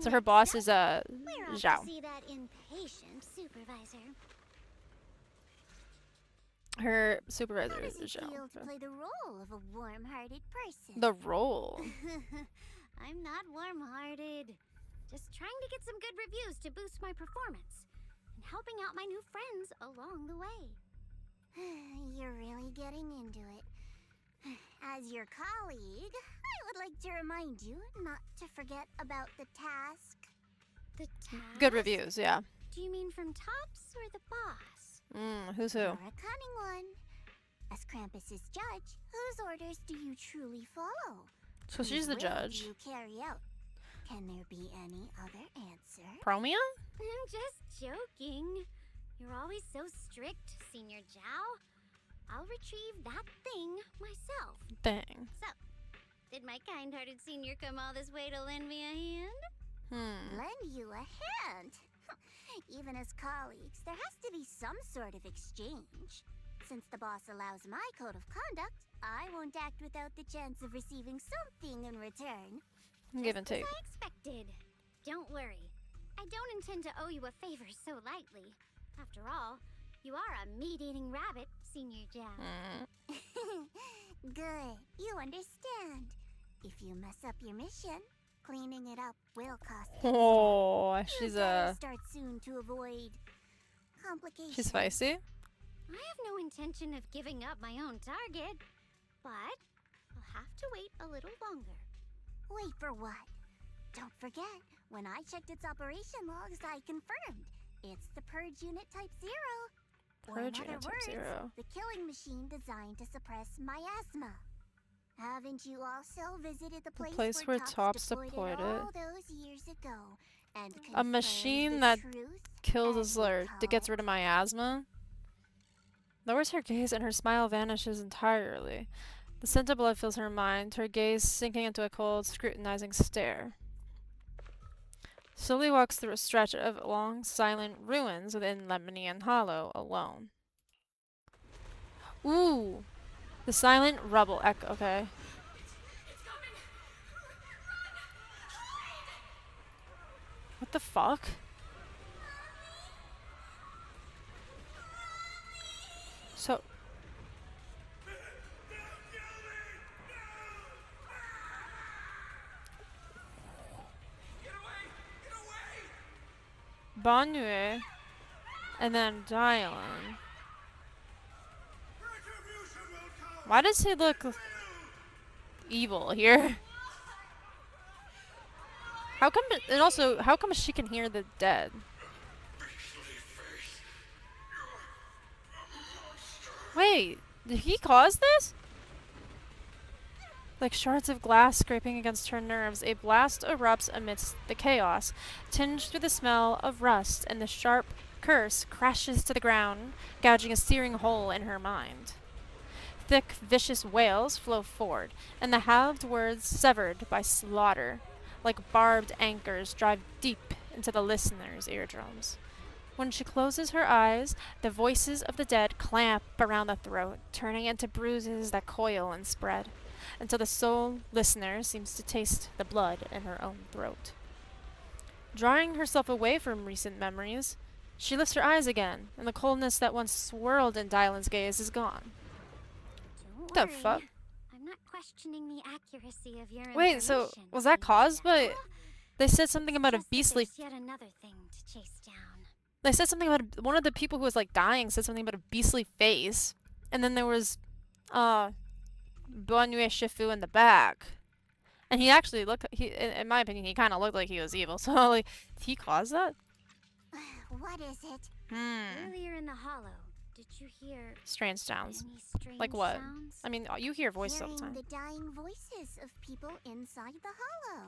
So her boss is, We're off Zhao. to see that impatient supervisor. Her supervisor How is does it Zhao. feel to play the role of a warm-hearted person? The role. I'm not warm-hearted. Just trying to get some good reviews to boost my performance. And helping out my new friends along the way. You're really getting into it. As your colleague, I would like to remind you not to forget about the task. The task? Good reviews, yeah. Do you mean from Tops or the boss? Who's who? You're a cunning one. As Krampus's judge, whose orders do you truly follow? So Whose she's the will judge. do you carry out? Can there be any other answer? Promia? I'm just joking. You're always so strict, Senior Zhao. I'll retrieve that thing myself. Dang. So, did my kind-hearted senior come all this way to lend me a hand? Lend you a hand? Even as colleagues, there has to be some sort of exchange. Since the boss allows my code of conduct, I won't act without the chance of receiving something in return. Give and take. As I expected. Don't worry. I don't intend to owe you a favor so lightly. After all, you are a meat-eating rabbit, Senior Zhao. Good. You understand. If you mess up your mission, cleaning it up will cost extra. Oh, You'd she's better start soon to avoid complications. she's feisty. I have no intention of giving up my own target, but I'll have to wait a little longer. Wait for what? Don't forget, when I checked its operation logs, I confirmed it's the Purge Unit Type 0. Or in Purge other Unit Type words, 0. the killing machine designed to suppress miasma. Haven't you also visited the place, where Tops deployed it. all those years ago and A confirmed machine the that truth kills as us you or that gets call rid of miasma. Lowers her gaze and her smile vanishes entirely. The scent of blood fills her mind, her gaze sinking into a cold, scrutinizing stare. Slowly walks through a stretch of long, silent ruins within Lemnian Hollow, alone. Ooh! The silent rubble echo. Okay. What the fuck? So. Banue, and then Dylan. Why does he look evil here? How come? And also, how come she can hear the dead? Wait, did he cause this? Like shards of glass scraping against her nerves, a blast erupts amidst the chaos, tinged with the smell of rust, and the sharp curse crashes to the ground, gouging a searing hole in her mind. Thick, vicious wails flow forward, and the halved words severed by slaughter, like barbed anchors, drive deep into the listener's eardrums. When she closes her eyes, the voices of the dead clamp around the throat, turning into bruises that coil and spread, until the sole listener seems to taste the blood in her own throat. Drawing herself away from recent memories, she lifts her eyes again, and the coldness that once swirled in Dylan's gaze is gone. Don't The worry. fuck? I'm not questioning the accuracy of your Wait, so information, was that caused by... They said something about a just that beastly... there's yet another thing to chase down. They said something about... One of the people who was, like, dying said something about a beastly face. And then there was, Bonue Shifu in the back. And he actually looked... in my opinion, he kind of looked like he was evil. So, like, did he cause that? What is it? Earlier in the hollow, did you hear Strange sounds. any strange Like what? sounds? I mean, you hear voices all Hearing the time. the dying voices of people inside the hollow.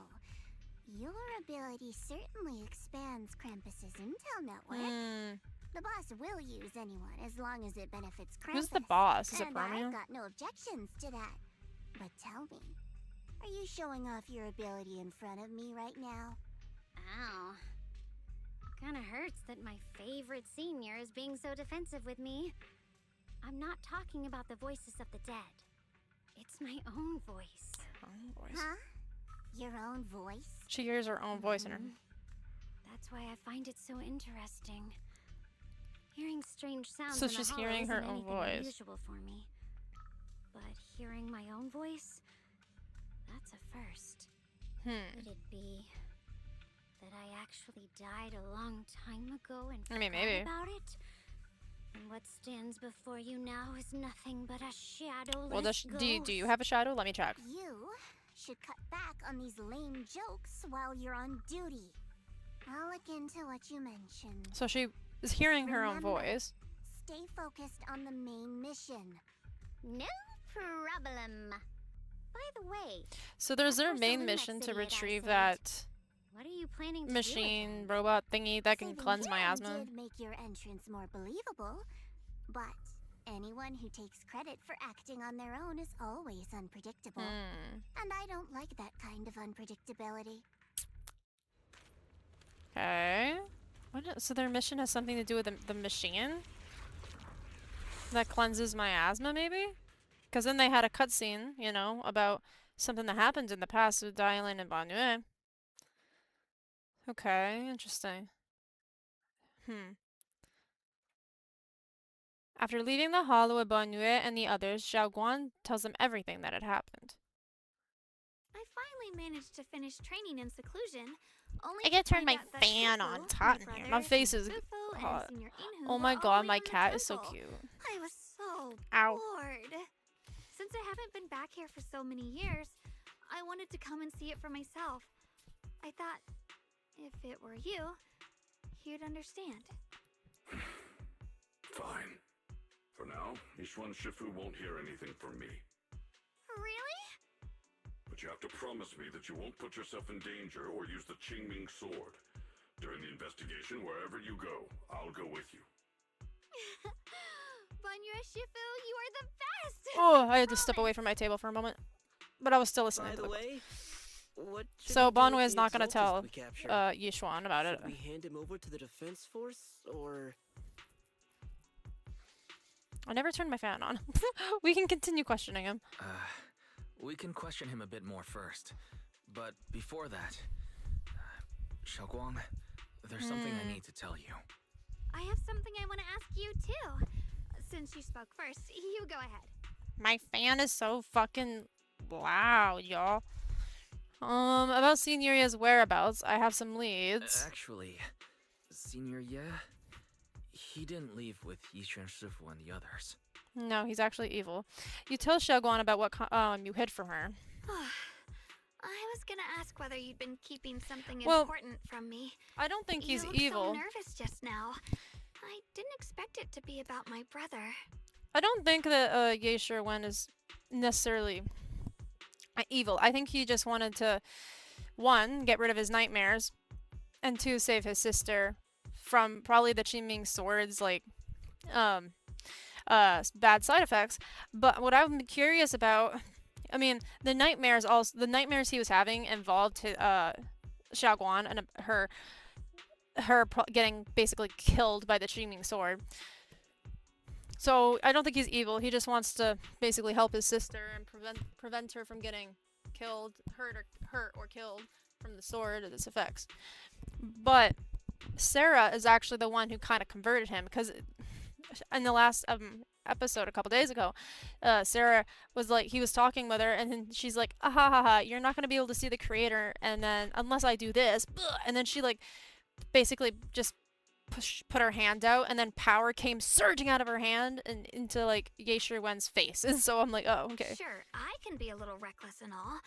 Your ability certainly expands Krampus's intel network. The boss will use anyone as long as it benefits Krampus. Who's the boss? Is it and Romeo? I've got no objections to that. But tell me, are you showing off your ability in front of me right now? Ow. Kinda hurts that my favorite senior is being so defensive with me. I'm not talking about the voices of the dead. It's my own voice. Huh? Your own voice? She hears her own voice in her... That's why I find it so interesting. Hearing strange sounds So in the she's hollow hearing her isn't own anything voice. unusual for me. But hearing my own voice, that's a first. Could it be that I actually died a long time ago and I mean, forgot maybe. about it? And what stands before you now is nothing but a shadowless Well, do you ghost. have a shadow? Let me check. You should cut back on these lame jokes while you're on duty. I'll look into what you mentioned. So she is hearing her own Remember, voice. Stay focused on the main mission. No problem. By the way, So there's their Of course, main Illuminate mission to City at our retrieve site. that what are you planning to machine robot thingy that can Saving cleanse him miasma. did make your entrance more believable, but anyone who takes credit for acting on their own is always unpredictable. And I don't like that kind of unpredictability. Okay. So their mission has something to do with the machine? That cleanses miasma, maybe? Because then they had a cutscene, you know, about something that happened in the past with Dylan and Bonue. Okay, interesting. After leaving the hollow with Bonue and the others, Xiaoguan tells them everything that had happened. I finally managed to finish training in seclusion. Only I gotta to turn find my out that fan Shifu, on. It's hot in here. My face is Sufu, hot. and Senior Inhu Oh my were god, all my in the cat is so temple. cute. I was so Ow. bored. Since I haven't been back here for so many years, I wanted to come and see it for myself. I thought, if it were you, you'd understand. Fine. For now, Yishuan Shifu won't hear anything from me. Really? But you have to promise me that you won't put yourself in danger or use the Qingming sword. During the investigation, wherever you go, I'll go with you. Bonue Shifu, you are the best! Oh, I had to step away from my table for a moment. But I was still listening By to the the way, what should So we do with Bonue is the not gonna Exaltist tell we captured? Yishuan about it. Should we hand him over to the defense force, or... I never turned my fan on. We can continue questioning him. We can question him a bit more first. But before that, Shunguang, there's something I need to tell you. I have something I want to ask you, too. Since you spoke first, you go ahead. My fan is so fucking loud, y'all. About Senioria's whereabouts, I have some leads. Actually, Senior Ye, he didn't leave with Yishuan Shifu and the others. No, he's actually evil. You tell Xiaoguan about what you hid from her. I was gonna ask whether you'd been keeping something Well, important from me. I don't think he's you looked evil. so nervous just now. I didn't expect it to be about my brother. I don't think that Ye Wen is necessarily evil. I think he just wanted to, one, get rid of his nightmares, and two, save his sister from probably the Qingming sword's like um bad side effects. But what I'm curious about, I mean, the nightmares he was having involved Xiaoguan and her getting basically killed by the Qingming sword. So I don't think he's evil. He just wants to basically help his sister and prevent her from getting killed, hurt or killed from the sword or its effects. But Sarah is actually the one who kind of converted him, because in the last episode a couple days ago, Sarah was like, he was talking with her, and then she's like, ah, ha ha ha, you're not gonna be able to see the creator, and then unless I do this, and then she like basically just put her hand out, and then power came surging out of her hand and into like Ye Wen's face. And so I'm like, oh, okay. Sure, I can be a little reckless and all,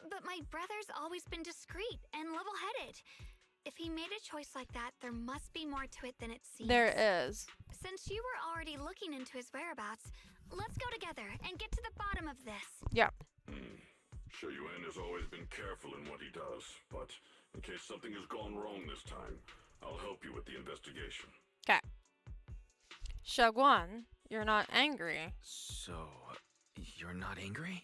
but my brother's always been discreet and level-headed. If he made a choice like that, there must be more to it than it seems. There is. Since you were already looking into his whereabouts, let's go together and get to the bottom of this. Yeah. Shunguang has always been careful in what he does, but in case something has gone wrong this time, I'll help you with the investigation. Okay. Xiaoguan, you're not angry. So, you're not angry?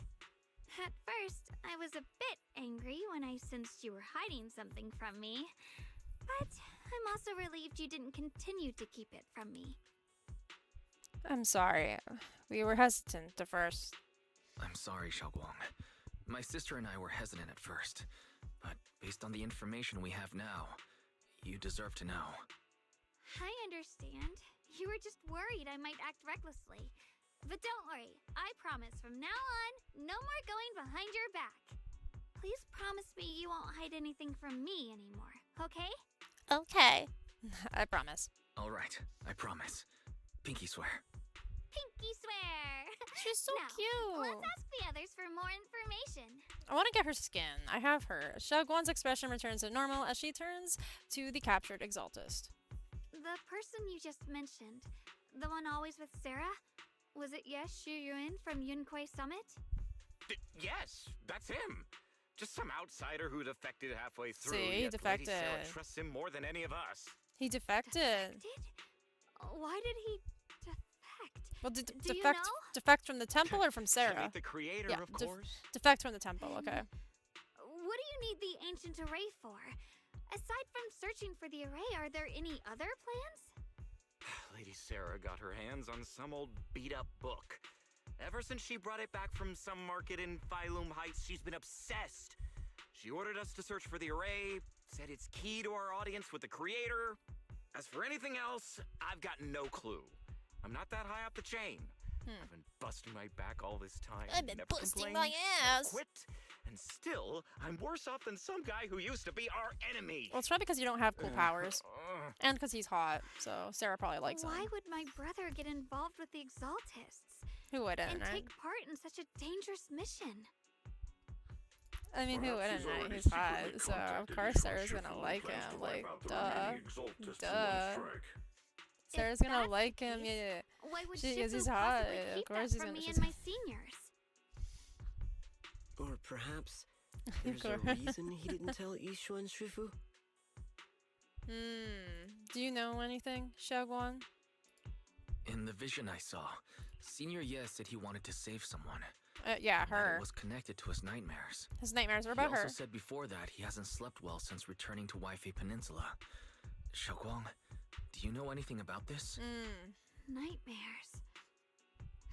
At first, I was a bit angry when I sensed you were hiding something from me. But I'm also relieved you didn't continue to keep it from me. I'm sorry. We were hesitant at first. I'm sorry, Shunguang. My sister and I were hesitant at first, but based on the information we have now, you deserve to know. I understand. You were just worried I might act recklessly. But don't worry, I promise from now on, no more going behind your back. Please promise me you won't hide anything from me anymore, okay? Okay. I promise. All right, I promise. Pinky swear. Pinky swear! She's so now, cute. Let's ask the others for more information. I want to get her skin. I have her. Xiaoguan's expression returns to normal as she turns to the captured Exaltist. The person you just mentioned, the one always with Sarah? Was it Yes Shuyuan from Yunquai Summit? Yes, that's him. Just some outsider who defected halfway through. See, he yet Lady Sarah defected. trusts him more than any of us. He defected. Why did he defect? Well, Do you defect know? defect from the temple or from To Sarah? meet the creator, Yeah, of course. defect from the temple, okay. What do you need the ancient array for? Aside from searching for the array, are there any other plans? Lady Sarah got her hands on some old beat-up book. Ever since she brought it back from some market in Phylum Heights, she's been obsessed. She ordered us to search for the array, said it's key to our audience with the creator. As for anything else, I've got no clue. I'm not that high up the chain. I've been busting my back all this time. I've been never busting complained, my never ass. Quit, and still, I'm worse off than some guy who used to be our enemy. Well, it's probably because you don't have cool powers. And because he's hot, so Sarah probably likes Why him. would my brother get involved with the Exaltists? Who wouldn't, And right? take part in such a dangerous mission? I mean, who Perhaps wouldn't, he's right? already He's secretly hot, so of contacted course Yushuan Sarah's gonna Shifu and like plans him. to Like, wipe out the duh. remaining Exaltists in one Duh. strike. Sarah's If gonna that's like the him, case, yeah. Why would She is, Shifu he's hot. possibly Of keep course that he's from gonna. me She's and my seniors? Or perhaps there's a reason he didn't tell Yishuan Shifu? Do you know anything, Xiaoguan? In the vision I saw, Senior Ye said he wanted to save someone. Yeah, and that her. it was connected to his nightmares. His nightmares were He about also her. said before that he hasn't slept well since returning to Waifei Peninsula. Shunguang, do you know anything about this? Nightmares.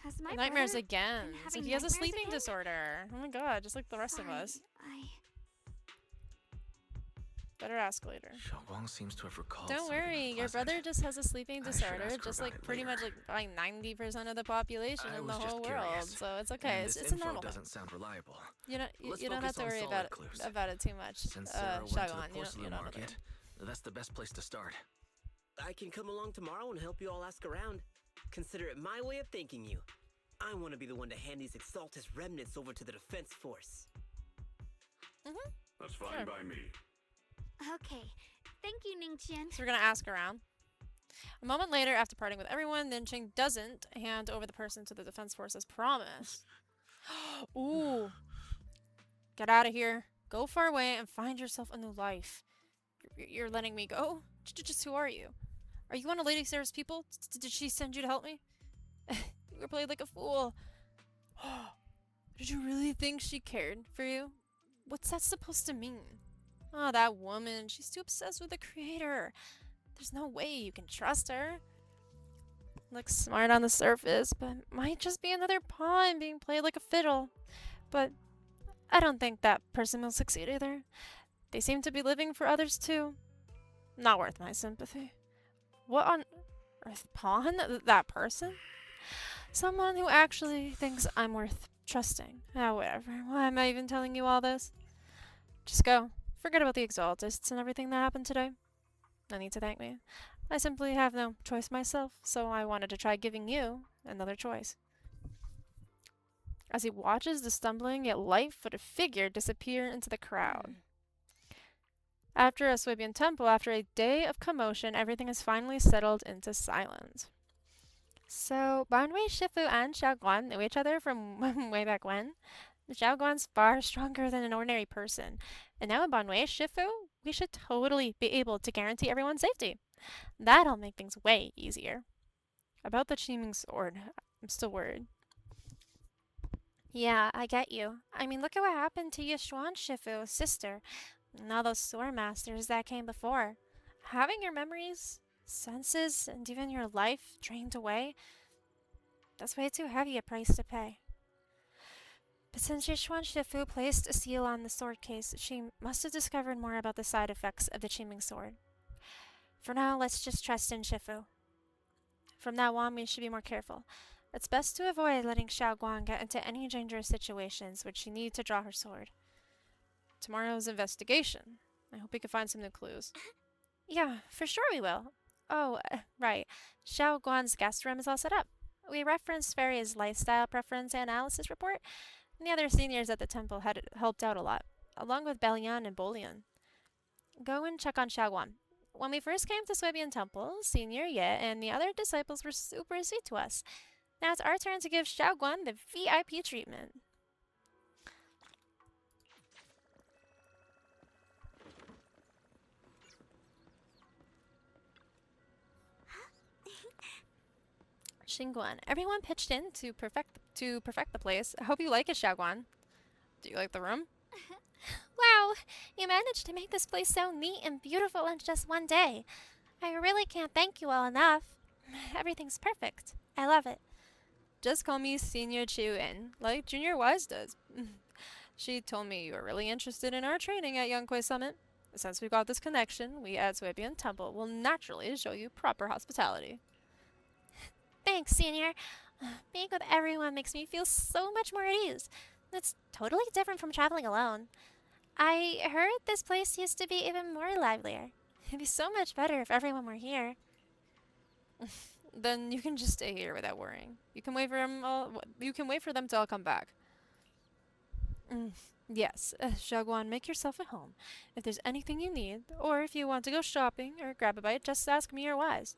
Has my Nightmares brother again. been So having he has a nightmares sleeping again? disorder. Oh my god, just like the rest of Sorry, us. Better ask later. Shunguang seems to have recalled Don't something worry, your unpleasant. brother just has a sleeping I should disorder, ask her just about like it pretty much later. like 90% of the population I in the was just whole world. curious. So it's okay. And It's, this it's a info normal thing. doesn't sound reliable. You don't Let's you don't have focus to on worry solid about clues. it too much. Since Sarah went to the Xiaoguan, you porcelain don't market, that's the best place to start. I can come along tomorrow and help you all ask around. Consider it my way of thanking you. I want to be the one to hand these Exaltus remnants over to the defense force. That's fine Sure. by me. Okay. Thank you, Ningqian. So we're gonna ask around. A moment later, after parting with everyone, Ching doesn't hand over the person to the defense force as promised. Ooh. Get out of here. Go far away and find yourself a new life. You're letting me go? Just who are you? Are you one of Lady Sarah's people? Did she send you to help me? You were played like a fool. Did you really think she cared for you? What's that supposed to mean? Oh, that woman. She's too obsessed with the creator. There's no way you can trust her. Looks smart on the surface, but might just be another pawn being played like a fiddle. But I don't think that person will succeed either. They seem to be living for others too. Not worth my sympathy. What on earth, pawn? That person? Someone who actually thinks I'm worth trusting. Ah, whatever. Why am I even telling you all this? Just go. Forget about the Exaltists and everything that happened today. No need to thank me. I simply have no choice myself, so I wanted to try giving you another choice. As he watches the stumbling yet light-footed figure disappear into the crowd. After a Swabian temple, after a day of commotion, everything is finally settled into silence. So, Banwei, Shifu, and Xiaoguan knew each other from way back when. Xiaoguan's far stronger than an ordinary person. And now in Banwei, Shifu, we should totally be able to guarantee everyone's safety. That'll make things way easier. About the Qiming sword, I'm still worried. Yeah, I get you. I mean, look at what happened to Yishuan Shifu's sister, and all those sword masters that came before. Having your memories, senses, and even your life drained away, that's way too heavy a price to pay. But since Yishuan Shifu placed a seal on the sword case, she must have discovered more about the side effects of the Qiming sword. For now, let's just trust in Shifu. From now on, we should be more careful. It's best to avoid letting Xiaoguang get into any dangerous situations which she needs to draw her sword. Tomorrow's investigation. I hope we can find some new clues. Yeah, for sure we will. Oh, right. Xiaoguang's guest room is all set up. We referenced Fairy's lifestyle preference analysis report, and the other seniors at the temple had helped out a lot, along with Belian and Bolian. Go and check on Xiaoguang. When we first came to Swabian Temple, Senior Ye and the other disciples were super sweet to us. Now it's our turn to give Xiaoguang the VIP treatment. Shunguang, everyone pitched in to perfect the place. I hope you like it, Xiaoguang. Do you like the room? Wow, you managed to make this place so neat and beautiful in just one day. I really can't thank you all enough. Everything's perfect. I love it. Just call me Senior Chu-in, like Junior Wise does. She told me you were really interested in our training at Yongkui Summit. Since we got this connection, we at Swabian Temple will naturally show you proper hospitality. Thanks, Senior. Being with everyone makes me feel so much more at ease. It's totally different from traveling alone. I heard this place used to be even more livelier. It'd be so much better if everyone were here. Then you can just stay here without worrying. You can wait for them to all come back. Yes, Xiaoguang, make yourself at home. If there's anything you need, or if you want to go shopping or grab a bite, just ask me or Wise.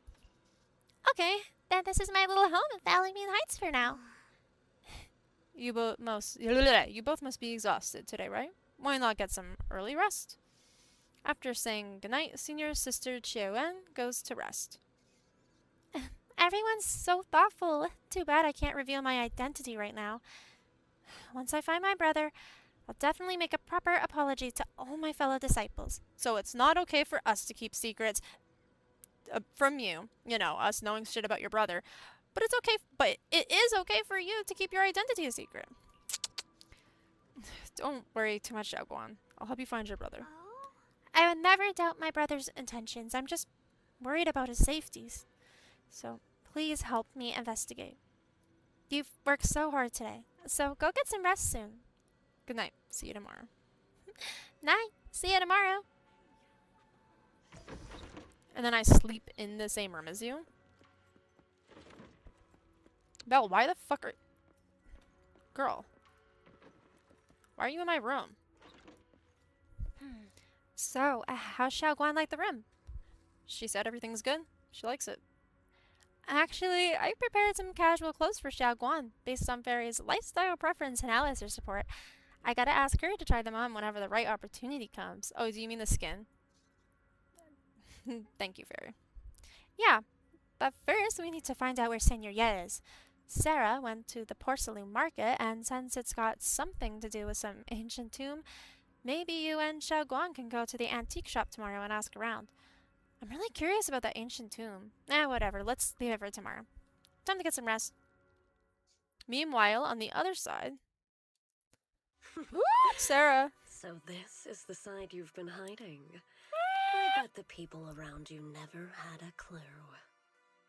Okay, then this is my little home in Valleymead Heights for now. You both must be exhausted today, right? Why not get some early rest? After saying goodnight, Senior Sister Chiao-en goes to rest. Everyone's so thoughtful. Too bad I can't reveal my identity right now. Once I find my brother, I'll definitely make a proper apology to all my fellow disciples. So it's not okay for us to keep secrets from you. You know, us knowing shit about your brother. But it is okay for you to keep your identity a secret. Don't worry too much, Xiaoguang. I'll help you find your brother. I would never doubt my brother's intentions. I'm just worried about his safeties. So please help me investigate. You've worked so hard today, so go get some rest soon. Good night. See you tomorrow. Night. See you tomorrow. And then I sleep in the same room as you. Belle, why the fuck are... Girl. Why are you in my room? So, how's Xiaoguang like the room? She said everything's good. She likes it. Actually, I prepared some casual clothes for Xiaoguan based on Fairy's lifestyle preference and Alistair support. I gotta ask her to try them on whenever the right opportunity comes. Oh, do you mean the skin? Thank you, Fairy. Yeah, but first we need to find out where Senorita is. Sarah went to the porcelain market, and since it's got something to do with some ancient tomb, maybe you and Xiaoguang can go to the antique shop tomorrow and ask around. I'm really curious about that ancient tomb. Whatever, let's leave it for tomorrow. Time to get some rest. Meanwhile, on the other side... Sarah! So this is the side you've been hiding. I bet the people around you never had a clue.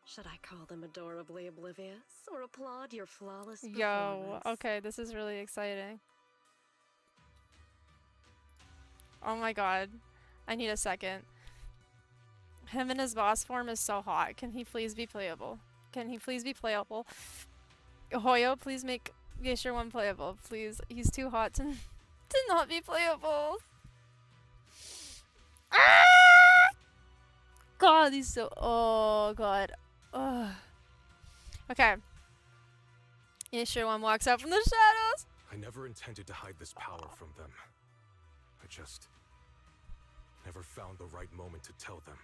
Should I call them adorably oblivious, or applaud your flawless performance? Yo, okay, this is really exciting. Oh my god. I need a second. Him in his boss form is so hot. Can he please be playable? Can he please be playable? Hoyo, please make Geisha 1 playable, please. He's too hot to not be playable. Ah! God, he's so... Oh, God. Ugh. Okay. Geisha 1 walks out from the shadows. I never intended to hide this power from them. I just never found the right moment to tell them.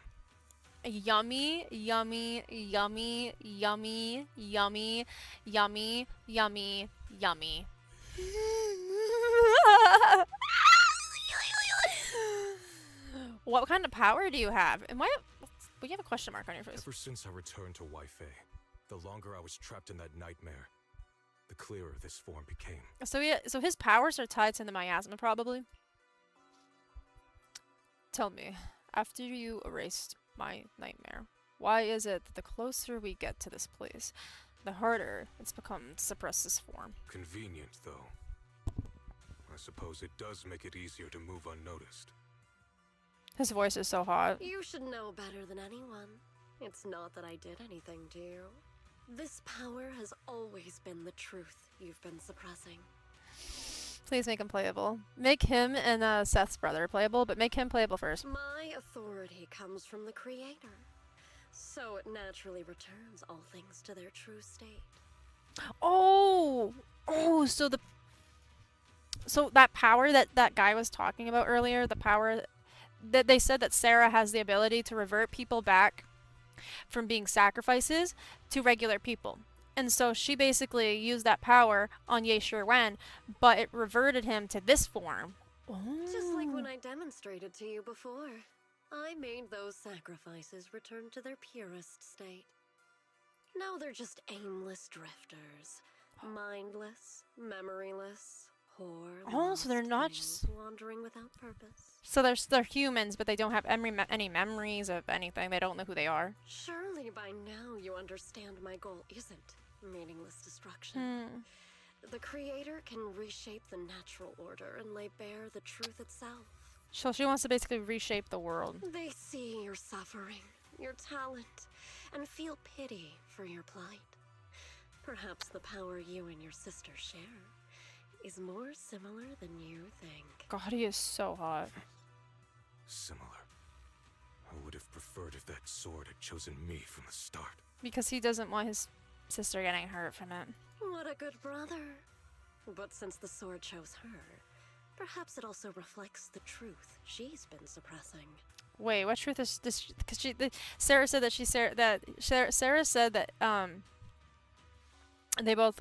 Yummy, yummy, yummy, yummy, yummy, yummy, yummy, yummy. What kind of power do you have? And why? Well, you have a question mark on your face. Ever since I returned to Wi-Fi, the longer I was trapped in that nightmare, the clearer this form became. So his powers are tied to the miasma, probably. Tell me, after you erased my nightmare, why is it that the closer we get to this place, the harder it's become to suppress this form? Convenient, though. I suppose it does make it easier to move unnoticed. His voice is so hot. You should know better than anyone. It's not that I did anything to you. This power has always been the truth you've been suppressing. Please make him playable. Make him and Seth's brother playable, but make him playable first. My authority comes from the Creator, so it naturally returns all things to their true state. Oh! Oh, so that power that guy was talking about earlier, the power that they said that Sarah has the ability to revert people back from being sacrifices to regular people. And so she basically used that power on Ye Shiwen, but it reverted him to this form. Oh. Just like when I demonstrated to you before. I made those sacrifices return to their purest state. Now they're just aimless drifters. Mindless, memoryless, poor. Oh, so they're not just wandering without purpose. So they're humans, but they don't have any memories of anything. They don't know who they are. Surely by now you understand my goal isn't meaningless destruction. The Creator can reshape the natural order and lay bare the truth itself. So she wants to basically reshape the world. They see your suffering, your talent, and feel pity for your plight. Perhaps the power you and your sister share is more similar than you think. God, he is so hot. Similar. I would have preferred if that sword had chosen me from the start. Because he doesn't want his sister getting hurt from it. What a good brother. But since the sword chose her, perhaps it also reflects the truth she's been suppressing. Wait, what truth is this? Because Sarah said that Sarah said that they both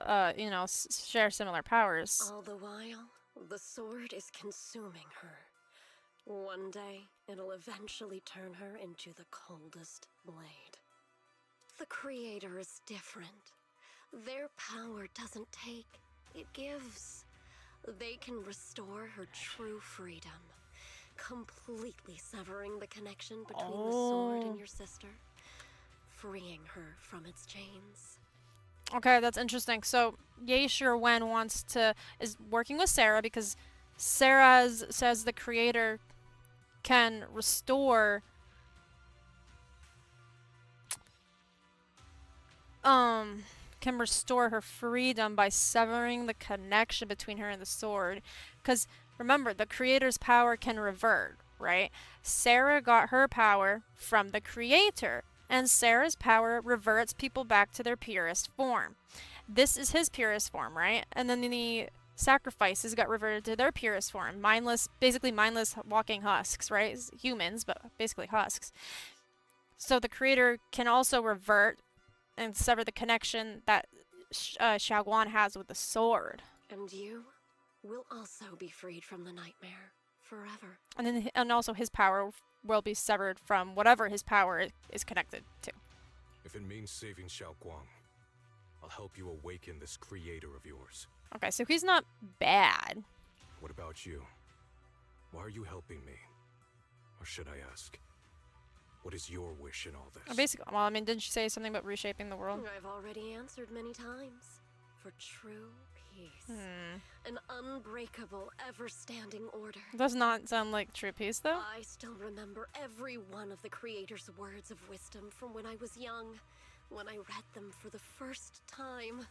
share similar powers. All the while, the sword is consuming her. One day, it'll eventually turn her into the coldest blade. The Creator is different. Their power doesn't take, it gives. They can restore her true freedom, completely severing the connection between the sword and your sister, freeing her from its chains. Okay, that's interesting. So Ye Shiwen is working with Sarah because Sarah says the Creator can restore her freedom by severing the connection between her and the sword. Because remember, the Creator's power can revert, right? Sarah got her power from the Creator. and Sarah's power reverts people back to their purest form. This is his purest form, right? And then the sacrifices got reverted to their purest form. Mindless, basically mindless walking husks, right? Humans, but basically husks. So the creator can also revert and sever the connection that Xiaoguan has with the sword. And you will also be freed from the nightmare forever. And also his power will be severed from whatever his power is connected to. If it means saving Xiaoguang, I'll help you awaken this creator of yours. Okay, so he's not bad. What about you? Why are you helping me? Or should I ask, what is your wish in all this? Basically, well, I mean, didn't she say something about reshaping the world? I've already answered many times. For true peace. An unbreakable, ever-standing order. Does not sound like true peace, though. I still remember every one of the Creator's words of wisdom from when I was young, when I read them for the first time.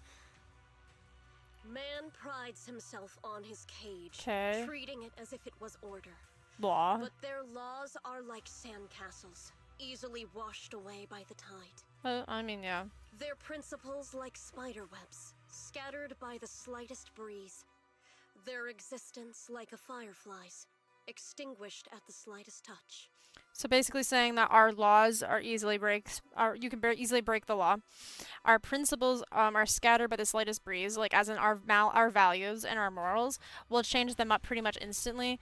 Man prides himself on his cage, treating it as if it was order. Law. But their laws are like sandcastles, easily washed away by the tide. I mean, yeah. Their principles like spiderwebs, scattered by the slightest breeze. Their existence like a firefly's, extinguished at the slightest touch. So basically saying that our laws are easily you can easily break the law. Our principles are scattered by the slightest breeze, like as in our values and our morals. We'll change them up pretty much instantly,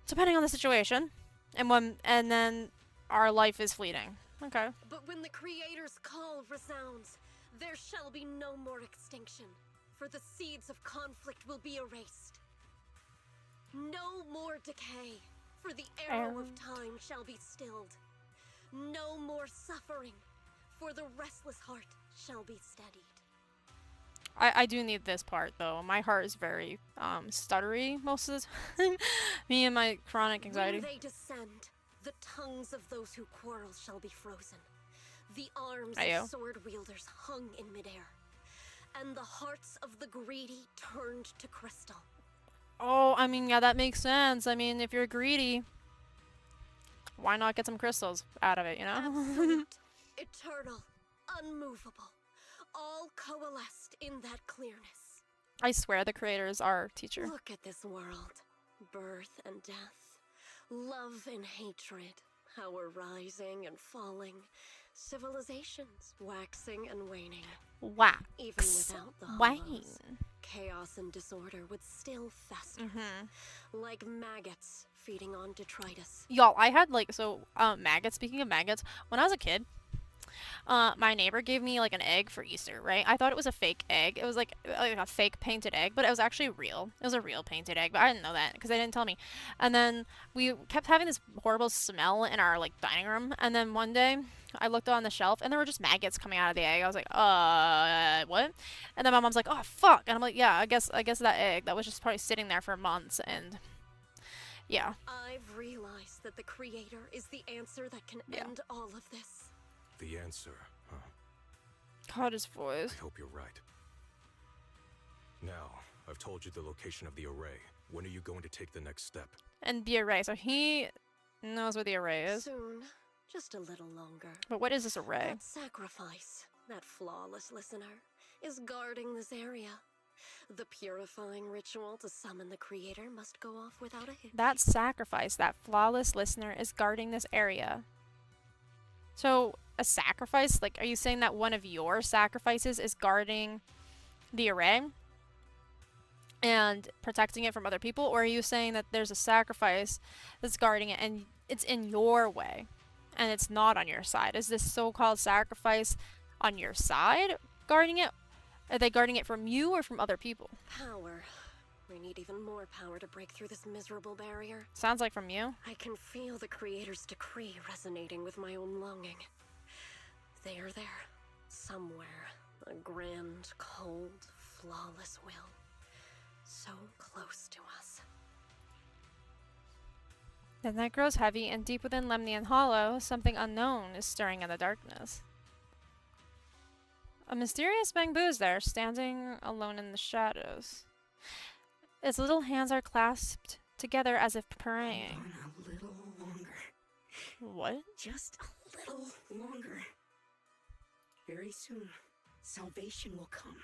depending on the situation, and then our life is fleeting. Okay. But when the Creator's call resounds, there shall be no more extinction, for the seeds of conflict will be erased. No more decay, for the arrow of time shall be stilled. No more suffering, for the restless heart shall be steadied. I do need this part, though. My heart is very stuttery most of the time. Me and my chronic anxiety. When they descend, the tongues of those who quarrel shall be frozen. The arms of sword wielders hung in midair, and the hearts of the greedy turned to crystal. Oh, I mean, yeah, that makes sense. I mean, if you're greedy, why not get some crystals out of it, you know? Absolute, eternal, unmovable, all coalesced in that clearness. I swear the creator is our teacher. Look at this world. Birth and death, love and hatred, power rising and falling, civilizations waxing and waning. Wax. Even without the hollows, chaos and disorder would still fester, like maggots feeding on detritus. Y'all, I had maggots. Speaking of maggots, when I was a kid, my neighbor gave me like an egg for Easter, right? I thought it was a fake egg. It was like a fake painted egg, but it was actually real. It was a real painted egg, but I didn't know that because they didn't tell me. And then we kept having this horrible smell in our like dining room. And then one day I looked on the shelf and there were just maggots coming out of the egg. I was like, what? And then my mom's like, oh fuck. And I'm like, yeah, I guess that egg that was just probably sitting there for months. And yeah. I've realized that the Creator is the answer that can end all of this. The answer, huh? God, his voice. I hope you're right. Now, I've told you the location of the array. When are you going to take the next step? And the array. So he knows where the array is. Soon. Just a little longer. But what is this array? That sacrifice, that flawless listener, is guarding this area. The purifying ritual to summon the Creator must go off without a hitch. That sacrifice, that flawless listener, is guarding this area. So, a sacrifice? Like, are you saying that one of your sacrifices is guarding the array and protecting it from other people? Or are you saying that there's a sacrifice that's guarding it and it's in your way and it's not on your side? Is this so-called sacrifice on your side guarding it? Are they guarding it from you or from other people? Power. We need even more power to break through this miserable barrier. Sounds like from you. I can feel the Creator's decree resonating with my own longing. They are there, somewhere. A grand, cold, flawless will. So close to us. Then that grows heavy, and deep within Lemnian Hollow, something unknown is stirring in the darkness. A mysterious bamboo is there, standing alone in the shadows. Its little hands are clasped together as if praying. A little longer. What? Just a little longer. Very soon, salvation will come.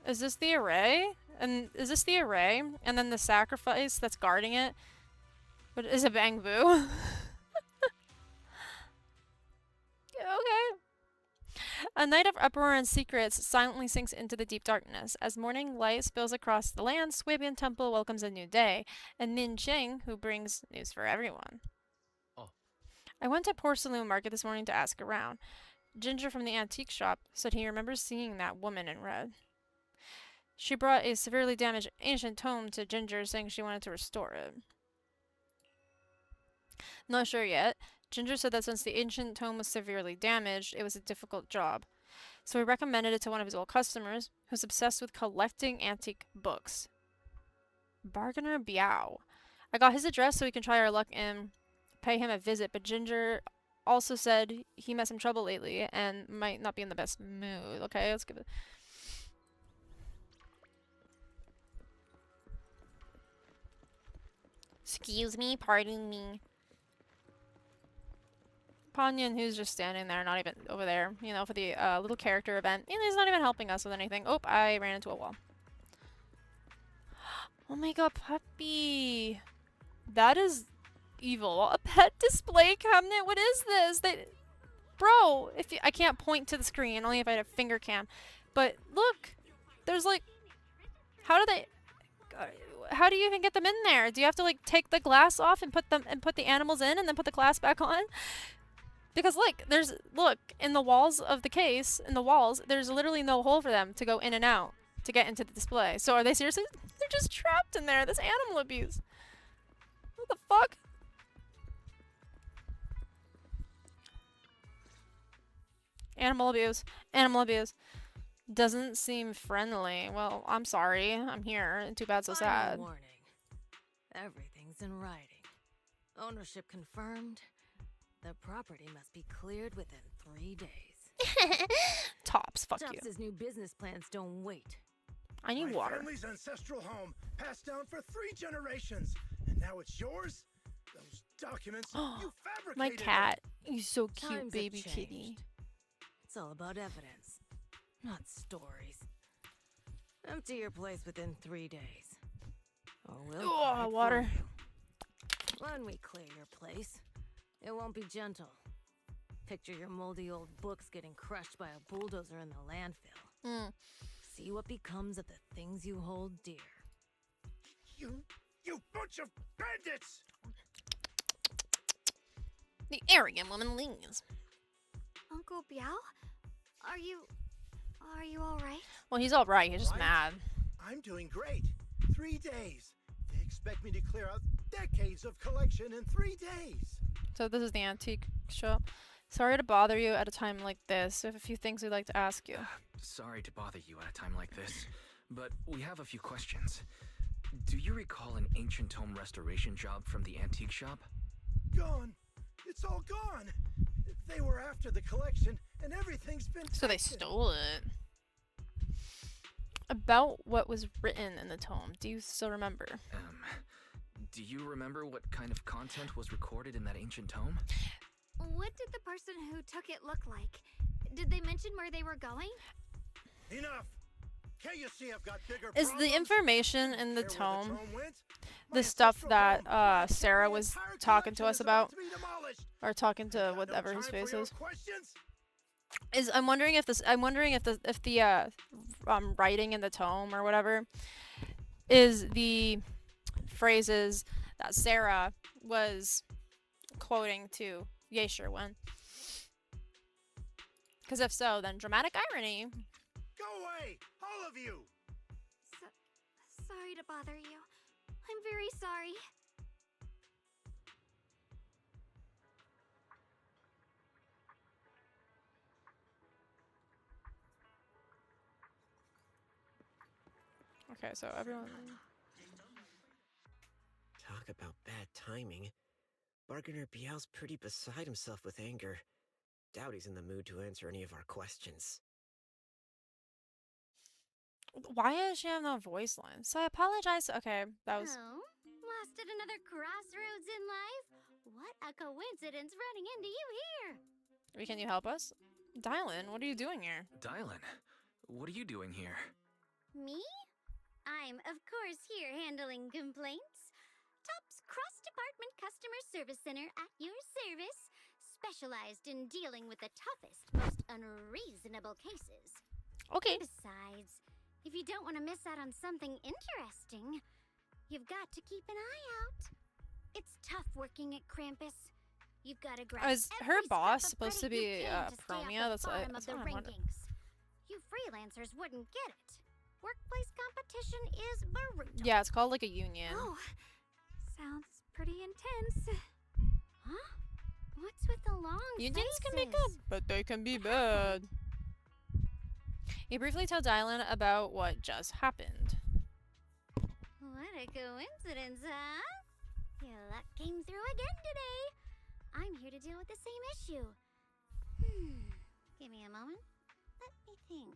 Is this the array? And is this the array? And then the sacrifice that's guarding it? But is it Bang Boo? Okay. A night of uproar and secrets silently sinks into the deep darkness. As morning light spills across the land, Swabian Temple welcomes a new day, and Min Ching, who brings news for everyone. Oh. I went to Porcelain Market this morning to ask around. Ginger from the antique shop said he remembers seeing that woman in red. She brought a severely damaged ancient tome to Ginger, saying she wanted to restore it. Not sure yet. Ginger said that since the ancient tome was severely damaged, it was a difficult job. So he recommended it to one of his old customers, who's obsessed with collecting antique books. Bargainer Biao. I got his address so we can try our luck and pay him a visit, but Ginger also said he met some trouble lately and might not be in the best mood. Okay, let's give it... Excuse me, pardon me. Panyan, who's just standing there, not even over there, you know, for the little character event. And he's not even helping us with anything. Oh, I ran into a wall. Oh my god, puppy. That is evil. A pet display cabinet? What is this? Bro, if you, I can't point to the screen, only if I had a finger cam. But look, there's like, how do you even get them in there? Do you have to like take the glass off and put the animals in and then put the glass back on? Because look, in the walls of the case, there's literally no hole for them to go in and out to get into the display. So are they seriously? They're just trapped in there. This animal abuse. What the fuck? Animal abuse. Animal abuse. Doesn't seem friendly. Well, I'm sorry. I'm here. Too bad, so sad. Warning. Everything's in writing. Ownership confirmed. The property must be cleared within 3 days. Tops, fuck you. Tops' new business plans don't wait. I need water. My family's ancestral home, passed down for 3 generations, and now it's yours? Those documents, you fabricated. My cat. He's so cute, Times have baby changed. kitty. It's all about evidence, not stories. Empty your place within 3 days. Or we'll clear it for water. you. When we clear your place, it won't be gentle. Picture your moldy old books getting crushed by a bulldozer in the landfill. See what becomes of the things you hold dear. You bunch of bandits! The arrogant woman leaves. Uncle Biao? Are you all right? Well, he's all right. He's just mad. I'm doing great. 3 days. They expect me to clear out decades of collection in 3 days. So this is the antique shop. Sorry to bother you at a time like this. We have a few things we'd like to ask you. Sorry to bother you at a time like this, but we have a few questions. Do you recall an ancient tome restoration job from the antique shop? Gone. It's all gone. They were after the collection, and everything's been So they stole it. About what was written in the tome, do you still remember? Do you remember what kind of content was recorded in that ancient tome? What did the person who took it look like? Did they mention where they were going? Enough. Can't you see I've got bigger Is problems? the information in the tome went? the stuff that Sarah was talking to us about? Or talking to whatever his face is? I'm wondering if the writing in the tome or whatever is the phrases that Sarah was quoting to Yeshurwen. Because if so, then dramatic irony. Go away, all of you. Sorry to bother you. I'm very sorry. Okay, so everyone... Talk about bad timing. Bargainer Biao's pretty beside himself with anger. Doubt he's in the mood to answer any of our questions. Why does she have no voice lines? So I apologize. Okay, that was... Oh, lost at another crossroads in life? What a coincidence running into you here! Can you help us? Dylan, what are you doing here? Dylan, what are you doing here? Me? I'm, of course, here handling complaints. Top's cross-department customer service center at your service, specialized in dealing with the toughest, most unreasonable cases. Okay. Besides, if you don't want to miss out on something interesting, you've got to keep an eye out. It's tough working at Krampus. You've got to grab Is her every boss scrap of supposed to credit be you can to stay Promia? at That's the what bottom of the I wondered. rankings. You freelancers wouldn't get it. Workplace competition is brutal. Yeah, it's called like a union. Oh, sounds pretty intense. Huh? What's with the long Unions can be faces? good, but they can be bad. You briefly tell Dylan about what just happened. What a coincidence, huh? Your luck came through again today. I'm here to deal with the same issue. Give me a moment. Let me think.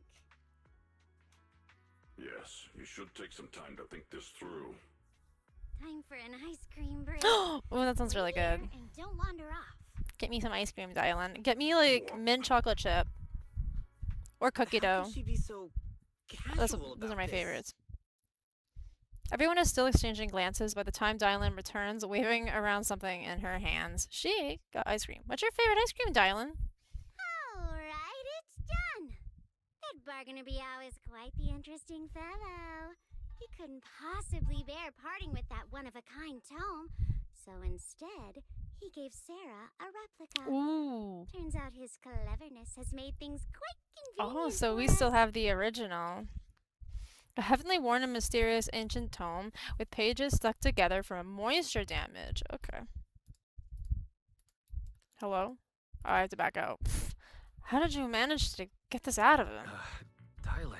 Yes, you should take some time to think this through. Time for an ice cream break. Oh, that sounds really good. And don't wander off. Get me some ice cream, Dylan. Get me like mint chocolate chip or cookie How dough. could she be so casual Those are about my this? favorites. Everyone is still exchanging glances by the time Dylan returns, waving around something in her hands. She got ice cream. What's your favorite ice cream, Dylan? Alright, it's done. That bargainer Biao is quite the interesting fellow. He couldn't possibly bear parting with that one-of-a-kind tome, so instead, he gave Sarah a replica. Ooh. Turns out his cleverness has made things quite convenient. Oh, so we for still us. have the original. A heavenly worn and mysterious ancient tome with pages stuck together from moisture damage. Okay. Hello? Oh, I have to back out. How did you manage to get this out of him? Dylan,